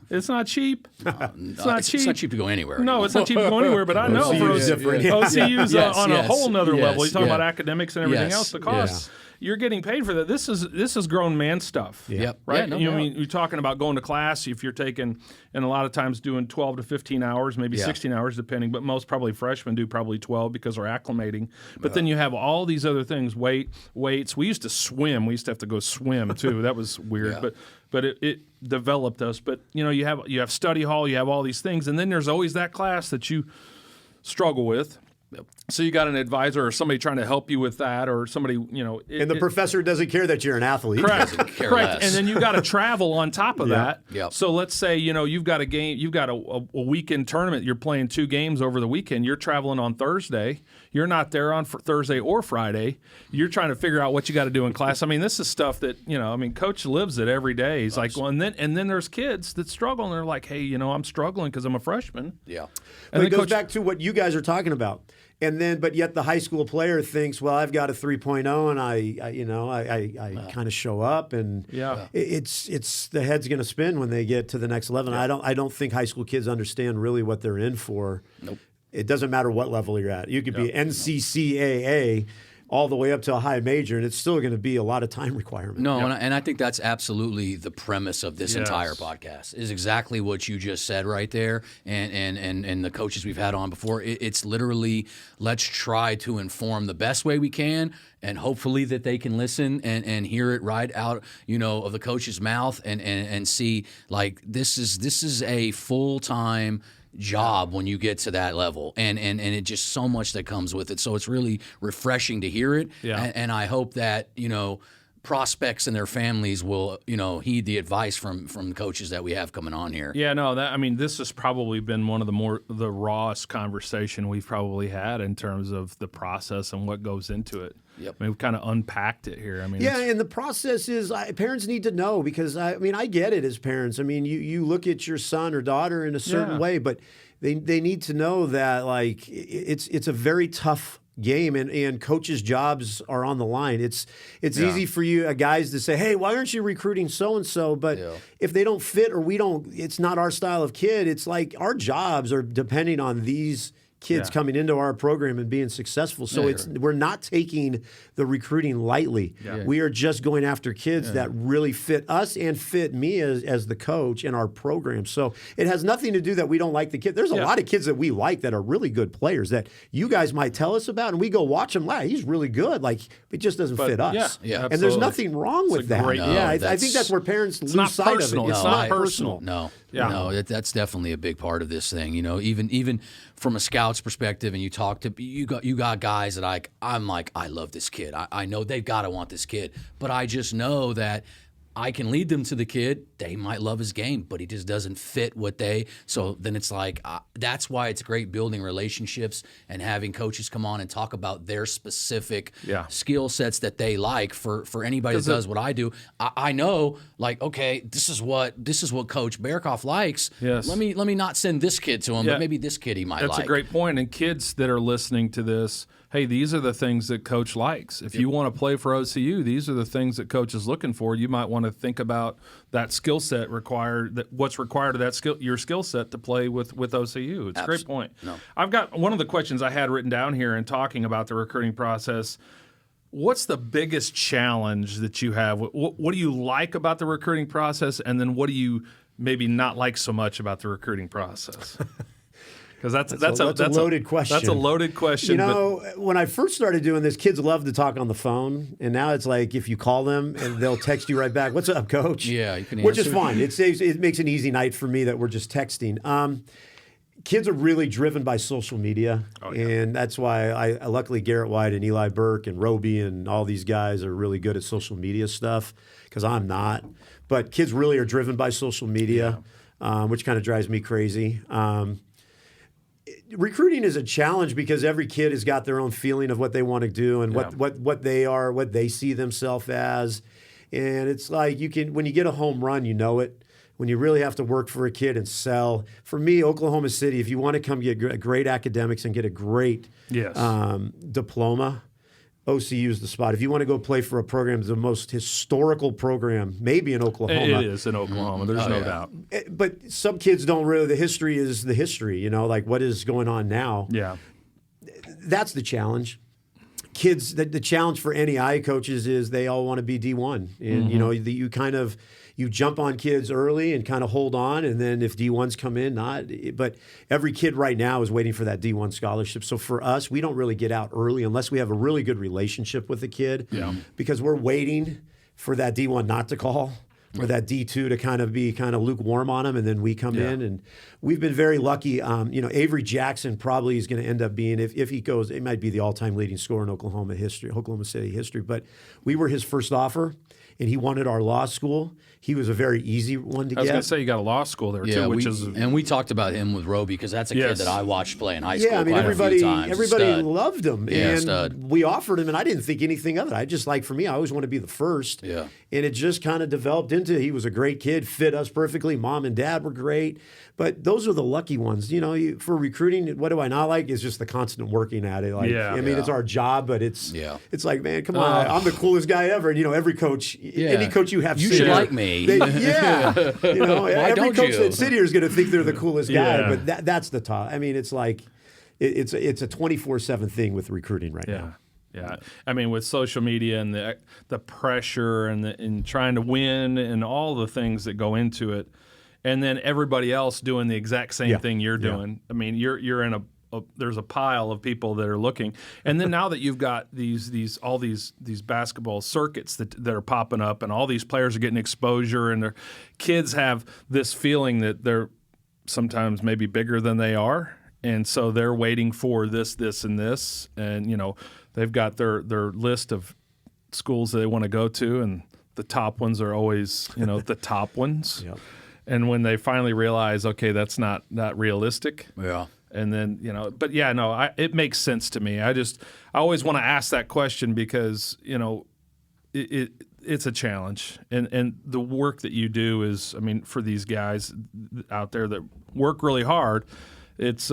It's not cheap. It's not cheap. It's not cheap to go anywhere. No, it's not cheap to go anywhere. But I know for OCU's on a whole nother level. You're talking about academics and everything else. The costs. You're getting paid for that. This is grown man stuff. Yep. Right? Yeah, You're talking about going to class if you're taking, and a lot of times doing 12 to 15 hours, maybe 16 hours depending, but most probably freshmen do probably 12 because they're acclimating. But then you have all these other things, weights. We used to swim. We used to have to go swim too. That was weird. But it developed us. But you have study hall, you have all these things, and then there's always that class that you struggle with. So you got an advisor or somebody trying to help you with that, or somebody, and the professor doesn't care that you're an athlete. Correct. Correct. And then you got to travel on top of that. Yep. So let's say, you've got a game, you've got a weekend tournament, you're playing 2 games over the weekend, you're traveling on Thursday, you're not there on Thursday or Friday, you're trying to figure out what you got to do in class. I mean, this is stuff that, coach lives it every day. He's like, well, and then there's kids that struggle, and they're like, hey, I'm struggling because I'm a freshman. Yeah. But it goes back to what you guys are talking about. And then, but yet the high school player thinks, well, I've got a 3.0, and I kind of show up, and it's the head's going to spin when they get to the next level. Yeah. I don't think high school kids understand really what they're in for. Nope. It doesn't matter what level you're at. You could be NCCAA all the way up to a high major, and it's still going to be a lot of time requirement. No, and I think that's absolutely the premise of this entire podcast, is exactly what you just said right there, and the coaches we've had on before. It's literally, let's try to inform the best way we can, and hopefully that they can listen and hear it right out, of the coach's mouth, and see, like, this is a full-time job when you get to that level, and it just so much that comes with it. So it's really refreshing to hear it, and I hope that prospects and their families will heed the advice from the coaches that we have coming on here. Yeah, no, this has probably been one of the rawest conversation we've probably had in terms of the process and what goes into it. Yep. I mean, we've kind of unpacked it here. And the process is, parents need to know, because I get it as parents. I mean, you look at your son or daughter in a certain way, but they need to know that, like, it's a very tough game, and coaches' jobs are on the line. It's easy for you guys to say, hey, why aren't you recruiting so and so? But if they don't fit, or it's not our style of kid. It's like our jobs are depending on these kids coming into our program and being successful. So we're not taking the recruiting lightly. We are just going after kids that really fit us and fit me as the coach in our program. So it has nothing to do that we don't like the kid. There's a lot of kids that we like that are really good players that you guys might tell us about, and we go watch him. Wow, he's really good. Like, it just doesn't fit us. Yeah, and there's nothing wrong with that. I think that's where parents lose sight of it. It's not personal. No, that's definitely a big part of this thing. You know, even from a scout's perspective, and you talk to you got guys that I'm like, I love this kid. I know they've got to want this kid, but I just know that I can lead them to the kid. They might love his game, but he just doesn't fit what they. So then it's like that's why it's great building relationships and having coaches come on and talk about their specific skill sets that they like. For anybody that does what I do, I know, like, okay, this is what Coach Berokoff likes. Yes. Let me not send this kid to him, but maybe this kid he might like. That's a great point. And kids that are listening to this, hey, these are the things that Coach likes. If you want to play for OCU, these are the things that Coach is looking for. You might want to think about that skill set what's required of that your skill set to play with OCU. It's a great point. No. I've got one of the questions I had written down here in talking about the recruiting process. What's the biggest challenge that you have? What do you like about the recruiting process, and then what do you maybe not like so much about the recruiting process? Because that's a loaded question. That's a loaded question. You know, when I first started doing this, kids love to talk on the phone, and now it's like if you call them and they'll text you right back. What's up, Coach? Yeah, you can which answer. is fine. It makes an easy night for me that we're just texting. Kids are really driven by social media, and that's why I luckily Garrett White and Eli Burke and Roby and all these guys are really good at social media stuff because I'm not. But kids really are driven by social media, which kind of drives me crazy. Recruiting is a challenge because every kid has got their own feeling of what they want to do and what they are, what they see themselves as. And it's like when you get a home run, you know it. When you really have to work for a kid and sell. For me, Oklahoma City, if you want to come get great academics and get a great diploma, OCU is the spot. If you want to go play for a program, the most historical program, maybe in Oklahoma. It is in Oklahoma. There's no doubt. But some kids don't really. The history is the history. You know, like what is going on now. Yeah, that's the challenge. Kids, the challenge for NEI coaches is they all want to be D1, and you know you jump on kids early and kind of hold on, and then if D1s come in, not. But every kid right now is waiting for that D1 scholarship. So for us, we don't really get out early unless we have a really good relationship with the kid, because we're waiting for that D1 not to call or that D2 to kind of be lukewarm on them, and then we come in. And we've been very lucky. Avery Jackson probably is going to end up being, if he goes, it might be the all-time leading scorer in Oklahoma City history. But we were his first offer, and he wanted our law school. He was a very easy one to get. I was going to say you got a law school there too, and we talked about him with Roby because that's a kid that I watched play in high school. Yeah, I mean everybody Stud. loved him, and we offered him, and I didn't think anything of it. I just for me, I always want to be the first. Yeah, and it just kind of developed into he was a great kid, fit us perfectly. Mom and dad were great, but those are the lucky ones. You know, for recruiting, what do I not like is just the constant working at it. It's our job, but it's like, man, come on, I'm the coolest guy ever. And every coach, any coach you have, you should like me. Every coach that's sitting here is going to think they're the coolest guy, but that's the top. I mean, it's like it's a 24/7 thing with recruiting right now. Yeah, I mean, with social media and the pressure and trying to win and all the things that go into it, and then everybody else doing the exact same thing you're doing. I mean, you're in there's a pile of people that are looking, and then now that you've got these basketball circuits that are popping up, and all these players are getting exposure, and their kids have this feeling that they're sometimes maybe bigger than they are, and so they're waiting for this, and this, and they've got their list of schools that they want to go to, and the top ones are always the top ones, and when they finally realize, okay, that's not realistic, and then it makes sense to me. I always want to ask that question because it's a challenge, and the work that you do is, I mean, for these guys out there that work really hard, it's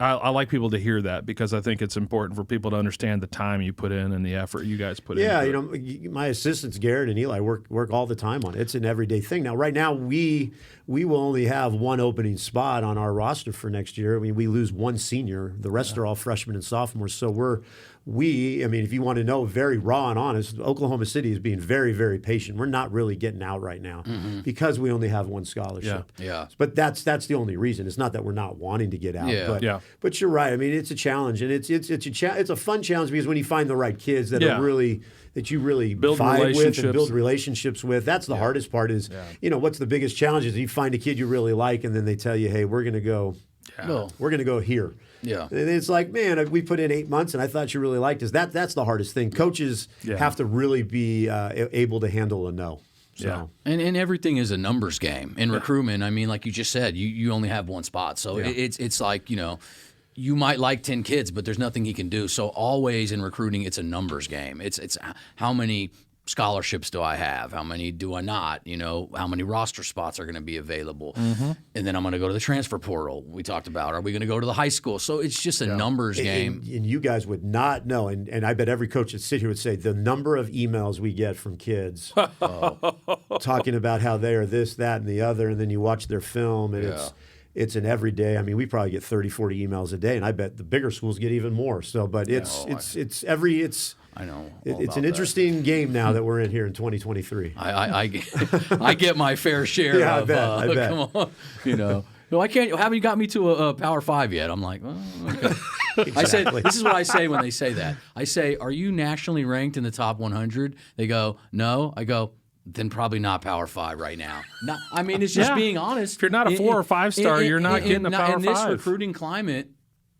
I like people to hear that because I think it's important for people to understand the time you put in and the effort you guys put in. Yeah, my assistants Garrett and Eli work all the time on it. It's an everyday thing. Now, right now, we will only have one opening spot on our roster for next year. I mean, we lose one senior. The rest are all freshmen and sophomores. So if you want to know, very raw and honest, Oklahoma City is being very, very patient. We're not really getting out right now because we only have one scholarship. Yeah. But that's the only reason. It's not that we're not wanting to get out. Yeah. But you're right. I mean, it's a challenge, and it's a fun challenge because when you find the right kids that are really that you really build vibe with and build relationships with, that's the hardest part. Is what's the biggest challenge is you find a kid you really like, and then they tell you, hey, we're going to go. We're going to go here. Yeah. And it's like, man, we put in 8 months, and I thought you really liked us. That's the hardest thing. Coaches have to really be able to handle a no. So. Yeah. And everything is a numbers game. In recruitment, I mean, like you just said, you only have one spot. So it's like, you might like 10 kids, but there's nothing he can do. So always in recruiting, it's a numbers game. It's how many scholarships do I have? How many do I not? How many roster spots are going to be available? And then I'm going to go to the transfer portal. We talked about, are we going to go to the high school? So it's just a numbers game. And you guys would not know, and I bet every coach that sit here would say the number of emails we get from kids talking about how they are this, that, and the other, and then you watch their film, and it's an everyday. I mean, we probably get 30, 40 emails a day, and I bet the bigger schools get even more. So, but I know. It's an interesting game now that we're in here in 2023. I get my fair share of. I bet. Come on, No, I can't. Haven't you got me to a Power 5 yet? I'm like, okay. Exactly. This is what I say when they say that. I say, are you nationally ranked in the top 100? They go, no. I go, then probably not Power 5 right now. It's just being honest. If you're not a 4 or 5 star, you're not getting a Power 5. In this recruiting climate.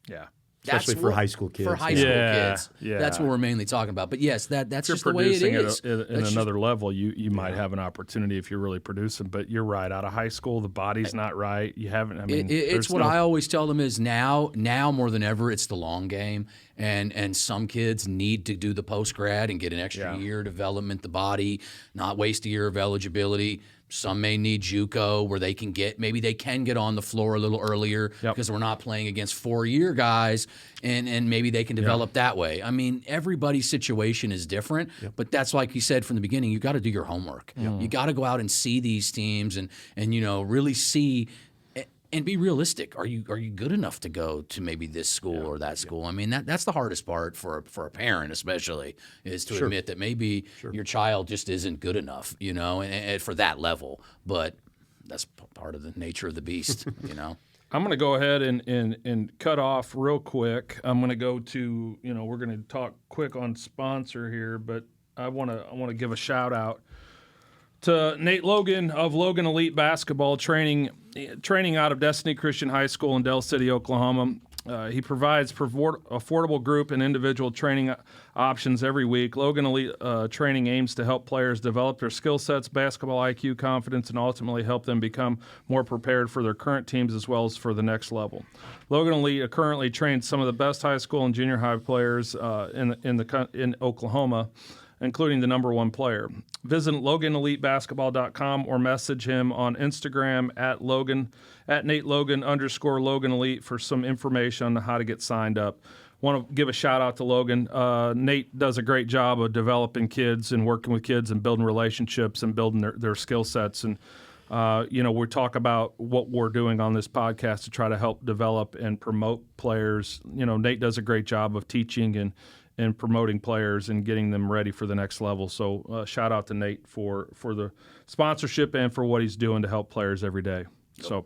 Yeah. Especially for high school kids. For high school kids. Yeah. That's what we're mainly talking about. But yes, that's just the way it is. If you're producing at another level, you might have an opportunity if you're really producing. But you're right. Out of high school, the body's not right. You haven't. It's what I always tell them is now more than ever, it's the long game. And some kids need to do the post-grad and get an extra year development, the body, not waste a year of eligibility. Some may need JUCO where they can get on the floor a little earlier because we're not playing against 4-year guys, and maybe they can develop that way. I mean, everybody's situation is different, but that's like you said from the beginning. You got to do your homework. You got to go out and see these teams and really see. And be realistic. Are you good enough to go to maybe this school or that school? I mean, that's the hardest part for a parent, especially, is to admit that maybe your child just isn't good enough, and for that level. But that's part of the nature of the beast, I'm going to go ahead and cut off real quick. I'm going to go to, we're going to talk quick on sponsor here, but I want to give a shout out to Nate Logan of Logan Elite Basketball, training out of Destiny Christian High School in Del City, Oklahoma. He provides affordable group and individual training options every week. Logan Elite Training aims to help players develop their skill sets, basketball IQ, confidence, and ultimately help them become more prepared for their current teams as well as for the next level. Logan Elite currently trains some of the best high school and junior high players in Oklahoma, including the number one player. Visit LoganEliteBasketball.com or message him on Instagram at Nate Logan _ Logan Elite for some information on how to get signed up. Want to give a shout out to Logan. Nate does a great job of developing kids and working with kids and building relationships and building their skill sets. And we talk about what we're doing on this podcast to try to help develop and promote players. Nate does a great job of teaching and promoting players and getting them ready for the next level. So shout out to Nate for the sponsorship and for what he's doing to help players every day. So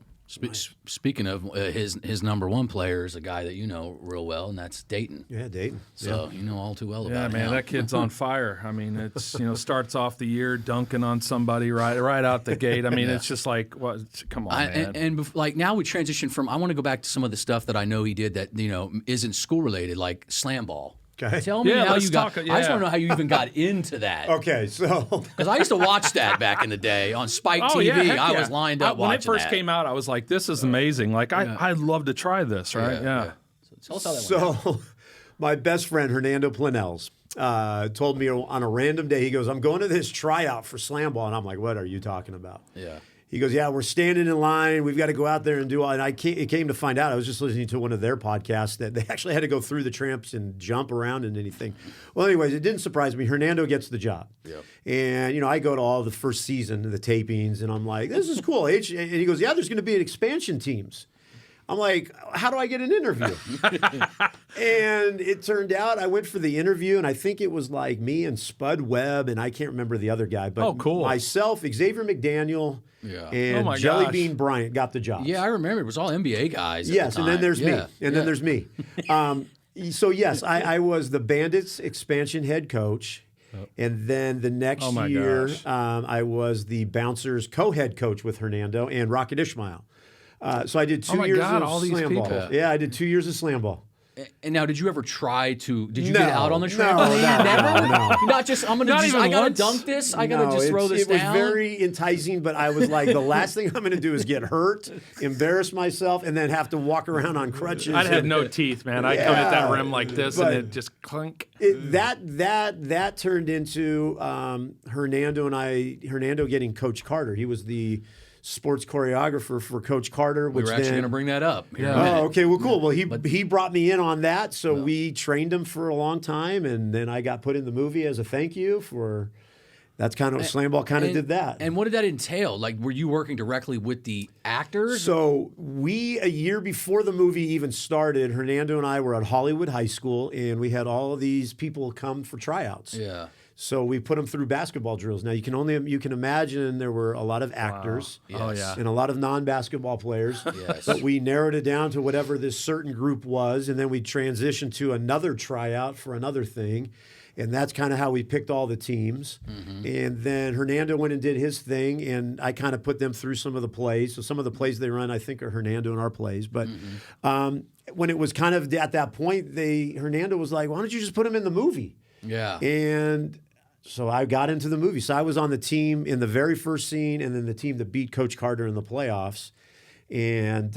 speaking of his number one player is a guy that you know real well, and that's Dayton. Yeah, Dayton. So you know all too well about him. Yeah, man, that kid's on fire. I mean, it's starts off the year dunking on somebody right out the gate. I mean, it's just like, what? Come on, man. And like now we transition from. I want to go back to some of the stuff that I know he did that isn't school related, like slam ball. Okay. Tell me how you got. I just want to know how you even got into that. Okay, so because I used to watch that back in the day on Spike TV. I was lined up watching when it first came out. I was like, "This is amazing! Like, I'd love to try this." Right? Yeah. So tell us how that went. My best friend Hernando Planels told me on a random day. He goes, "I'm going to this tryout for slam ball," and I'm like, "What are you talking about?" Yeah. he goes, yeah, we're standing in line. We've got to go out there and do all. And it came to find out, I was just listening to one of their podcasts that they actually had to go through the tramps and jump around and anything. Well, anyways, it didn't surprise me. Hernando gets the job. Yep. And, I go to all the first season, the tapings, and I'm like, this is cool. And he goes, yeah, there's going to be an expansion teams. I'm like, how do I get an interview? And it turned out I went for the interview, and I think it was like me and Spud Webb, and I can't remember the other guy. But cool. Myself, Xavier McDaniel, and my Jelly gosh. Bean Bryant got the job. Yeah, I remember. It was all NBA guys. At Yes, the and then time. there's Yeah. me. And then there's me. So, yes, I was the Bandits expansion head coach. And then the next my year, gosh. I was the Bouncers co-head coach with Hernando and Rocket Ishmael. So I did 2 my years God, of all these slam ball. people. Yeah, I did 2 years of slam ball. And now, did you ever try to? Did you No, get out on the no, trampoline? no, Never. no. Not just. I'm gonna. Not Just, even I gotta once? dunk this. I gotta just throw this It was down. very enticing, but I was like, the last thing I'm going to do is get hurt, embarrass myself, and then have to walk around on crutches. I'd have no teeth, man. I'd come at that rim like this, and but- it just clunk. That turned into Hernando getting Coach Carter. He was the sports choreographer for Coach Carter. we Which were actually then, gonna bring that up. Here in a Yeah. minute. Oh, okay. Well, cool. Well, he brought me in on that, so we trained him for a long time, and then I got put in the movie as a thank you for. That's kind of slam ball. Kind of did that. And what did that entail? Like, were you working directly with the actors? So a year before the movie even started, Hernando and I were at Hollywood High School, and we had all of these people come for tryouts. Yeah. So we put them through basketball drills. Now you can imagine there were a lot of actors. Oh, yeah. And a lot of non-basketball players. Yes. But we narrowed it down to whatever this certain group was, and then we transitioned to another tryout for another thing. And that's kind of how we picked all the teams. Mm-hmm. And then Hernando went and did his thing, and I kind of put them through some of the plays. So some of the plays they run, I think, are Hernando and our plays. But when it was kind of at that point, Hernando was like, why don't you just put him in the movie? Yeah. And so I got into the movie. So I was on the team in the very first scene, and then the team that beat Coach Carter in the playoffs. And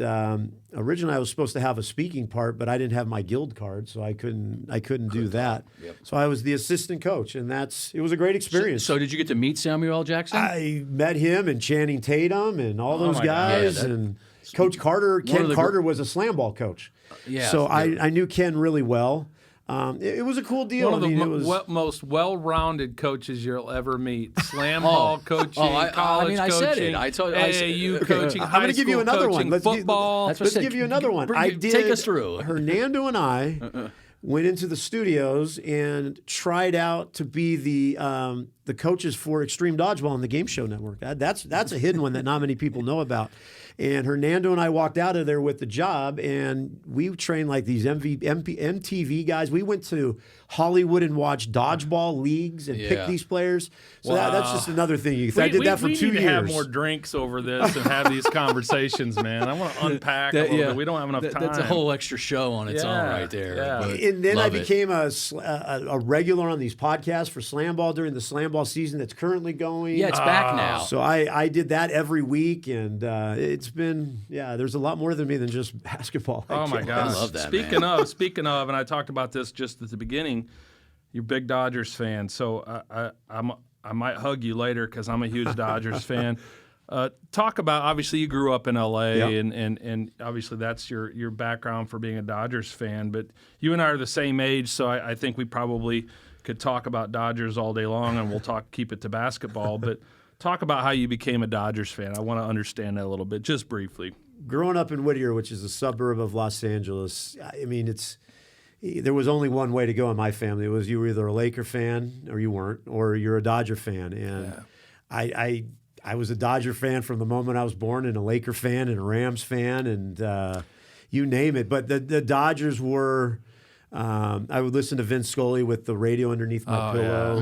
originally I was supposed to have a speaking part, but I didn't have my guild card, so I couldn't do that. Yep. So I was the assistant coach, and it was a great experience. So did you get to meet Samuel L. Jackson? I met him and Channing Tatum and all those my God. guys, Yeah, and Coach Carter. of Ken the Carter was a slam ball coach. Yeah. So Yeah. I knew Ken really well. It was a cool deal. One of I the mean, it was, most well-rounded coaches you'll ever meet. Slam ball coaching, I college mean, I coaching, said it. I told- I said- AAU okay. coaching, I'm high going to give you school another coaching, one. football. That's what I Let's said. give you another one. Take us through. Hernando and I went into the studios and tried out to be the coaches for Extreme Dodgeball on the Game Show Network. That's a hidden one that not many people know about. And Hernando and I walked out of there with the job, and we trained like these MTV guys. We went to Hollywood and watched dodgeball leagues and picked these players. So that's just another thing. I did that for 2 We need years. to have more drinks over this and have these conversations, man. I want to unpack a little bit. We don't have enough time. That's a whole extra show on its own Yeah, right there. yeah. But And then I love it. became a regular on these podcasts for Slam Ball during the Slam Ball season that's currently going. Yeah, it's back now. So I did that every week, and it's been, there's a lot more than me than just basketball. Oh my God! love that, Speaking of, and I talked about this just at the beginning. You're a big Dodgers fan, so I might hug you later because I'm a huge Dodgers fan. Talk about, obviously you grew up in L.A. Yep. and obviously that's your background for being a Dodgers fan. But you and I are the same age, so I think we probably could talk about Dodgers all day long, and we'll keep it to basketball. But talk about how you became a Dodgers fan. I want to understand that a little bit, just briefly. Growing up in Whittier, which is a suburb of Los Angeles, I mean, there was only one way to go in my family. It was you were either a Laker fan or you weren't, or you're a Dodger fan. And I was a Dodger fan from the moment I was born, and a Laker fan and a Rams fan, and you name it. But the Dodgers were. I would listen to Vince Scully with the radio underneath my pillow,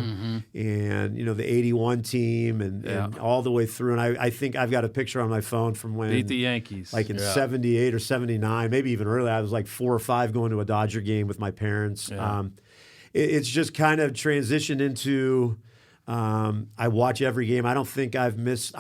and the '81 team, and all the way through. And I think I've got a picture on my phone from when Beat the Yankees, like in '78 or '79, maybe even earlier. I was like 4 or 5 going to a Dodger game with my parents. Yeah. It's just kind of transitioned into I watch every game. I don't think I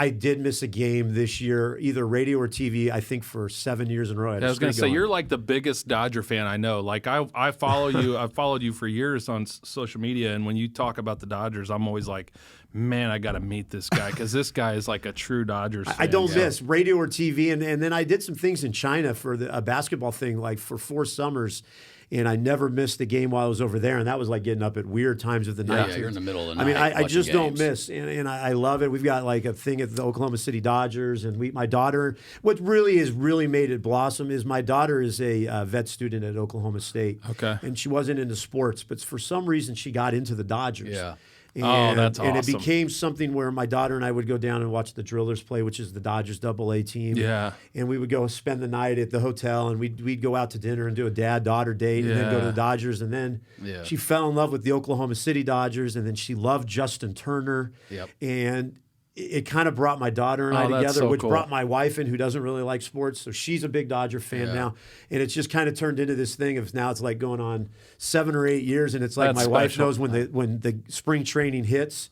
did miss a game this year, either radio or TV, I think for 7 years in a row. I was going to say, you're like the biggest Dodger fan I know. Like, I follow you. I've followed you for years on social media, and when you talk about the Dodgers, I'm always like, man, I got to meet this guy, because this guy is like a true Dodgers fan. I don't miss radio or TV. And then I did some things in China for a basketball thing, like for 4 summers. And I never missed a game while I was over there. And that was like getting up at weird times of the night. Yeah, you're in the middle of the night. night. I mean, I just don't games. miss. And I love it. We've got like a thing at the Oklahoma City Dodgers. And my daughter, what really has really made it blossom is my daughter is a vet student at Oklahoma State. Okay. And she wasn't into sports, but for some reason she got into the Dodgers. Yeah. And, that's awesome. And it became something where my daughter and I would go down and watch the Drillers play, which is the Dodgers AA team. Yeah. And we would go spend the night at the hotel, and we'd go out to dinner and do a dad-daughter date, and then go to the Dodgers. And then she fell in love with the Oklahoma City Dodgers, and then she loved Justin Turner. Yep. And it kind of brought my daughter and I together, so which cool. brought my wife in, who doesn't really like sports. So she's a big Dodger fan now. And it's just kind of turned into this thing of now it's like going on 7 or 8 years. And it's like That's my wife special. knows when the spring training hits,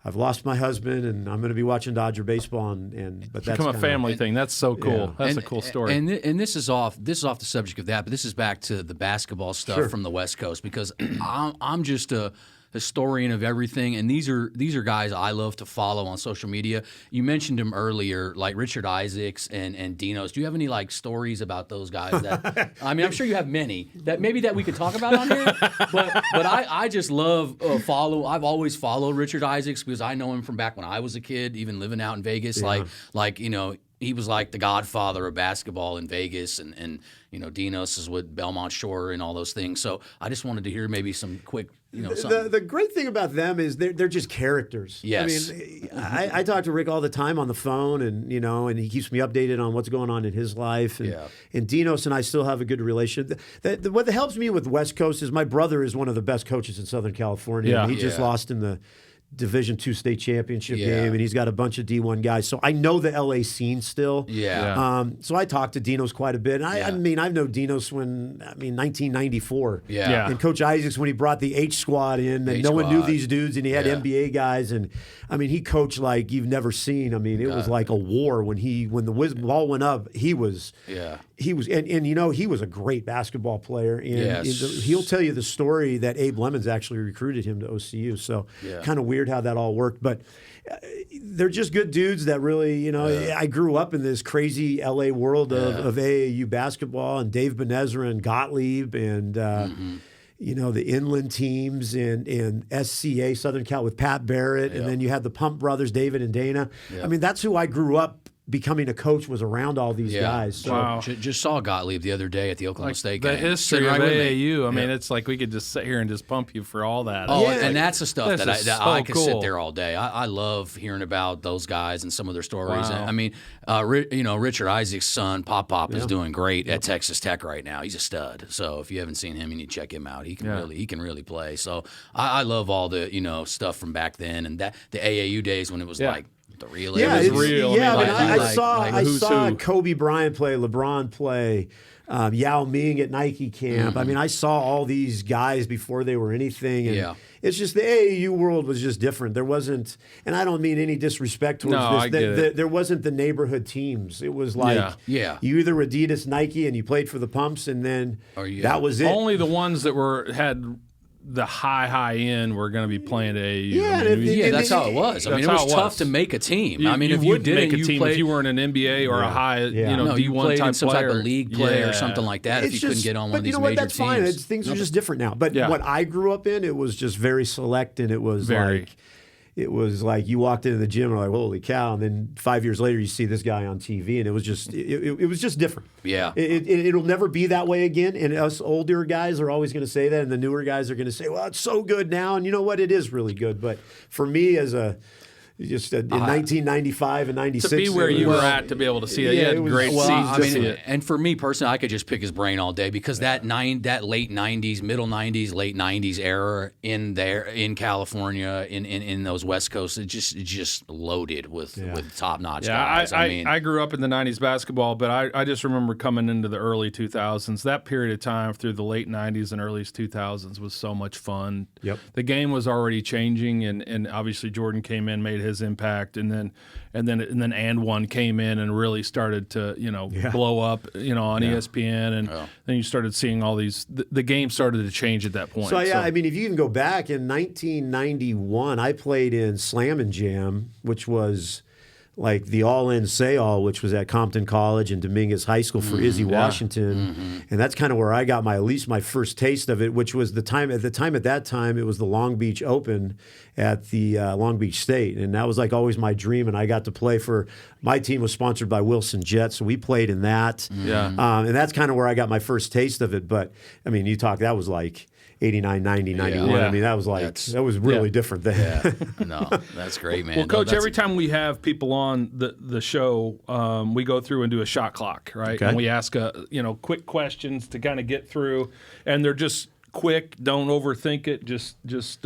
I've lost my husband and I'm going to be watching Dodger baseball. But that's Become a kinda- family thing. That's so cool. Yeah. That's a cool story. And this is off the subject of that, but this is back to the basketball stuff from the West Coast, because I'm just a historian of everything, and these are guys I love to follow on social media. You mentioned him earlier, like Richard Isaacs and Dinos. Do you have any like stories about those guys? That I mean, I'm sure you have many that we could talk about on here. But I just love follow. I've always followed Richard Isaacs because I know him from back when I was a kid, even living out in Vegas. Like you know. He was like the godfather of basketball in Vegas, and you know, Dinos is with Belmont Shore and all those things. So I just wanted to hear maybe some quick, something. The great thing about them is they're just characters. Yes. I mean, I talk to Rick all the time on the phone, and and he keeps me updated on what's going on in his life. And Dinos and I still have a good relationship. What helps me with West Coast is my brother is one of the best coaches in Southern California. Yeah. And he just lost in the Division II state championship game, and he's got a bunch of D1 guys. So I know the LA scene still. So I talked to Dinos quite a bit. And I mean, I've known Dinos 1994. And Coach Isaacs, when he brought the H squad in, and no one knew these dudes, and he had NBA guys. And I mean, he coached like you've never seen. I mean, it was like a war when the ball went up. He was he was a great basketball player. And he'll tell you the story that Abe Lemons actually recruited him to OCU. So kind of weird how that all worked, but they're just good dudes that really, I grew up in this crazy LA world of AAU basketball, and Dave Benezra and Gottlieb and the inland teams and SCA, Southern Cal with Pat Barrett, and then you had the Pump brothers, David and Dana. I mean, that's who I grew up becoming a coach, was around all these guys. So. Wow. Just saw Gottlieb the other day at the Oklahoma State the game. history Sitting of right with me. AAU. I mean, it's like we could just sit here and just pump you for all that. Oh, and that's the stuff that I could cool. sit there all day. I love hearing about those guys and some of their stories. Wow. And, I mean, Richard Isaac's son, Pop, is doing great at Texas Tech right now. He's a stud. So if you haven't seen him, you need to check him out. He can really play. So I love all the stuff from back then, and that the AAU days when it was like. The real, yeah, it it's was real. Yeah, I mean, I saw Kobe Bryant play, LeBron play, Yao Ming at Nike camp. I mean, I saw all these guys before they were anything. And it's just the AAU world was just different. There wasn't, and I don't mean any disrespect towards this. I get it. There wasn't the neighborhood teams. It was like you either were Adidas, Nike, and you played for the Pumps, and then that was it. Only the ones that had the high end were going to be playing at AAU. Yeah, that's how it was. I mean, it was tough to make a team. I mean, if you wouldn't didn't make a team played, if you weren't an NBA or a high, no, you D1 played type in some player. type of league play or something like that. If you couldn't get on one of these major that's fine. teams, Things are just different now. But what I grew up in, it was just very select, and it was like you walked into the gym and were like, holy cow, and then 5 years later you see this guy on TV, and it was just it was just different. It'll never be that way again, and us older guys are always going to say that, and the newer guys are going to say, well, it's so good now, and you know what, it is really good. But for me as a just in 1995 and 96. To be where you were at, to be able to see it. Yeah, You had it was- great well, seats I to mean, see it. and for me personally, I could just pick his brain all day because that late '90s, middle '90s, late '90s era in California, in those West Coast, it's just loaded with top notch guys. I grew up in the 90s basketball, but I just remember coming into the early 2000s. That period of time through the late 90s and early 2000s was so much fun. Yep. The game was already changing, and obviously Jordan came in, made his impact, and then And One came in and really started to blow up on ESPN, and then you started seeing all these. The game started to change at that point. So I mean, if you can go back in 1991, I played in Slam and Jam, which was like the all-in say-all, which was at Compton College and Dominguez High School for Izzy Washington, and that's kind of where I got at least my first taste of it, which was at that time it was the Long Beach Open at the Long Beach State, and that was like always my dream. And I got to play for my team was sponsored by Wilson Jets, so we played in that, and that's kind of where I got my first taste of it. But I mean, that was like 89, 90, 91. Yeah. I mean, that was that was really different then. Yeah, no, that's great, man. Well, Coach, every time we have people on the show, we go through and do a shot clock, right? Okay. And we ask quick questions to kind of get through, and they're just quick. Don't overthink it. Just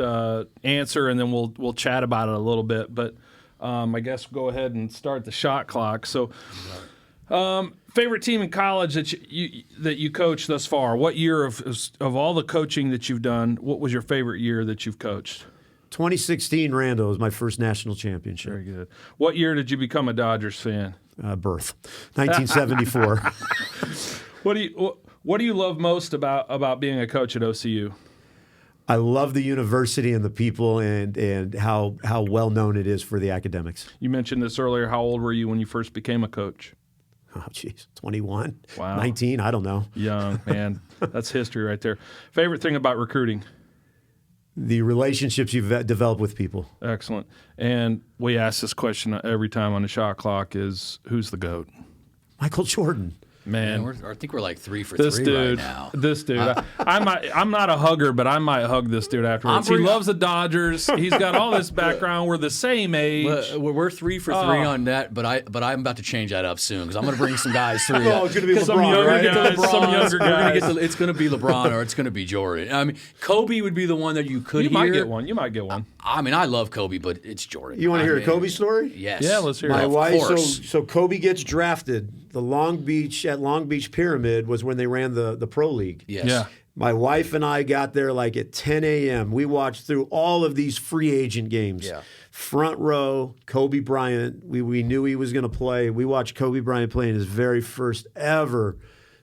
answer, and then we'll chat about it a little bit. But I guess we'll go ahead and start the shot clock. So. Favorite team in college that you coached thus far? What year of all the coaching that you've done? What was your favorite year that you've coached? 2016 Rando was my first national championship. Very good. What year did you become a Dodgers fan? Birth, 1974. What do you love most about being a coach at OCU? I love the university and the people and how well known it is for the academics. You mentioned this earlier. How old were you when you first became a coach? Oh, geez, 21, Wow. 19, I don't know. Young, man. That's history right there. Favorite thing about recruiting? The relationships you've developed with people. Excellent. And we ask this question every time on the shot clock is, who's the GOAT? Michael Jordan. Man, I think we're like 3 for this 3 dude, right now. this dude. I'm not a hugger, but I might hug this dude afterwards. He loves the Dodgers. He's got all this background. We're the same age. We're 3 for 3 on that, but I'm about to change that up soon because I'm going to bring some guys through. Oh, it's going to be Some LeBron, younger right? guys. Some younger guys. It's going to be LeBron or it's going to be Jordan. I mean, Kobe would be the one that you could You hear. might get one. You might get one. I mean, I love Kobe, but it's Jordan. You want to hear a Kobe story? Yes. Yeah, let's hear My it. Of wife, course. so Kobe gets drafted. The Long Beach Pyramid was when they ran the pro league. Yes. Yeah. My wife and I got there like at 10 a.m. We watched through all of these free agent games. Yeah. Front row, Kobe Bryant. We knew he was going to play. We watched Kobe Bryant play in his very first ever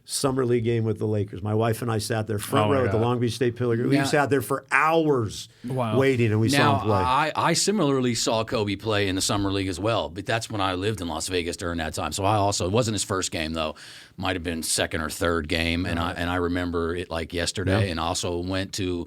summer league game with the Lakers. My wife and I sat there front row at the Long Beach State Pillars. We sat there for hours waiting, and we saw him play. I similarly saw Kobe play in the summer league as well, but that's when I lived in Las Vegas during that time. So it wasn't his first game though. Might have been second or third game, and I remember it like yesterday. And also went to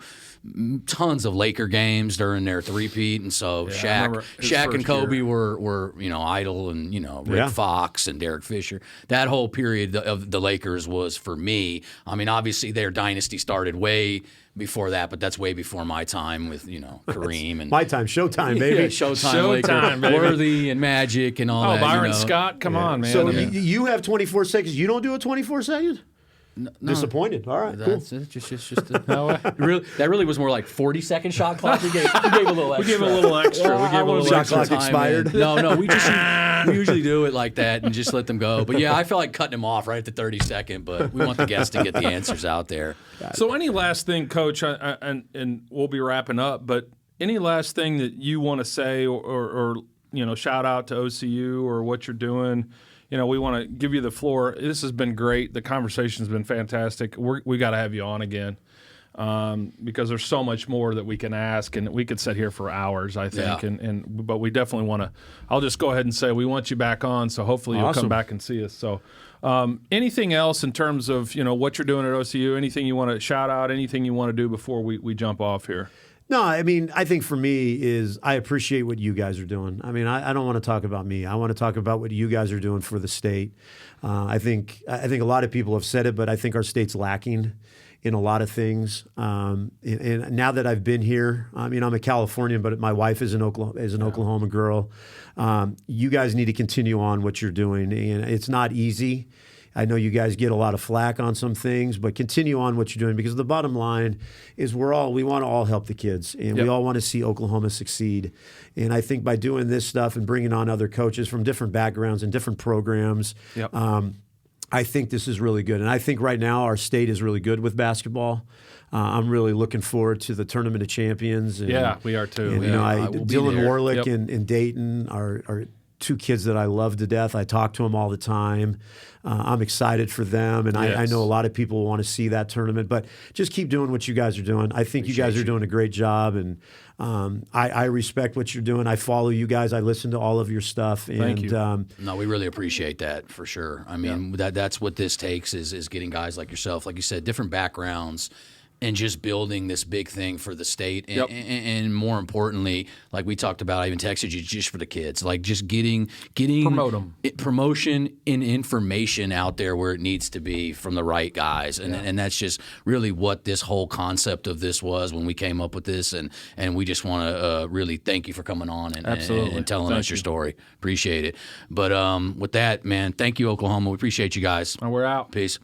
tons of Laker games during their three-peat, and so Shaq and Kobe were idol, and Rick Fox and Derek Fisher. That whole period of the Lakers was for me. I mean, obviously their dynasty started way before that, but that's way before my time with Kareem and my time, Showtime, baby. yeah, Showtime, Laker, baby. Worthy and Magic and all that. Byron Scott, come on, man. So you have 24 seconds. You don't do a 24 second? No. Disappointed. All right, cool. That's it. Just that really was more like 40-second shot clock. We gave a little extra. We gave a little extra. We gave a little shot extra. clock expired. No, we usually do it like that and just let them go. But yeah, I feel like cutting him off right at the 30-second. But we want the guests to get the answers out there. So any last thing, Coach, and we'll be wrapping up, but any last thing that you want to say or shout out to OCU or what you're doing? We want to give you the floor. This has been great. The conversation's been fantastic. We got to have you on again because there's so much more that we can ask, and we could sit here for hours, I think. Yeah. But we definitely want to. I'll just go ahead and say we want you back on, so hopefully you'll come back and see us. So anything else in terms of what you're doing at OCU? Anything you want to shout out? Anything you want to do before we jump off here? No, I mean, I think for me is I appreciate what you guys are doing. I mean, I don't want to talk about me. I want to talk about what you guys are doing for the state. I think a lot of people have said it, but I think our state's lacking in a lot of things. And now that I've been here, I mean, I'm a Californian, but my wife is an Oklahoma girl. You guys need to continue on what you're doing, and it's not easy. I know you guys get a lot of flack on some things, but continue on what you're doing, because the bottom line is we want to all help the kids, and we all want to see Oklahoma succeed. And I think by doing this stuff and bringing on other coaches from different backgrounds and different programs, I think this is really good. And I think right now our state is really good with basketball. I'm really looking forward to the Tournament of Champions. And, we are too. And, Dylan Warlick and Dayton are two kids that I love to death. I talk to them all the time. I'm excited for them, and I know a lot of people want to see that tournament. But just keep doing what you guys are doing. I think you guys are doing a great job, and I respect what you're doing. I follow you guys. I listen to all of your stuff. And, Thank you. No, we really appreciate that for sure. I mean, that's what this takes is getting guys like yourself, like you said, different backgrounds, and just building this big thing for the state. And more importantly, like we talked about, I even texted you, just for the kids, like just getting Promote 'em. Promotion and information out there where it needs to be from the right guys. And that's just really what this whole concept of this was when we came up with this. And we just want to really thank you for coming on and telling us your story. Appreciate it. But with that, man, thank you, Oklahoma. We appreciate you guys. And we're out. Peace.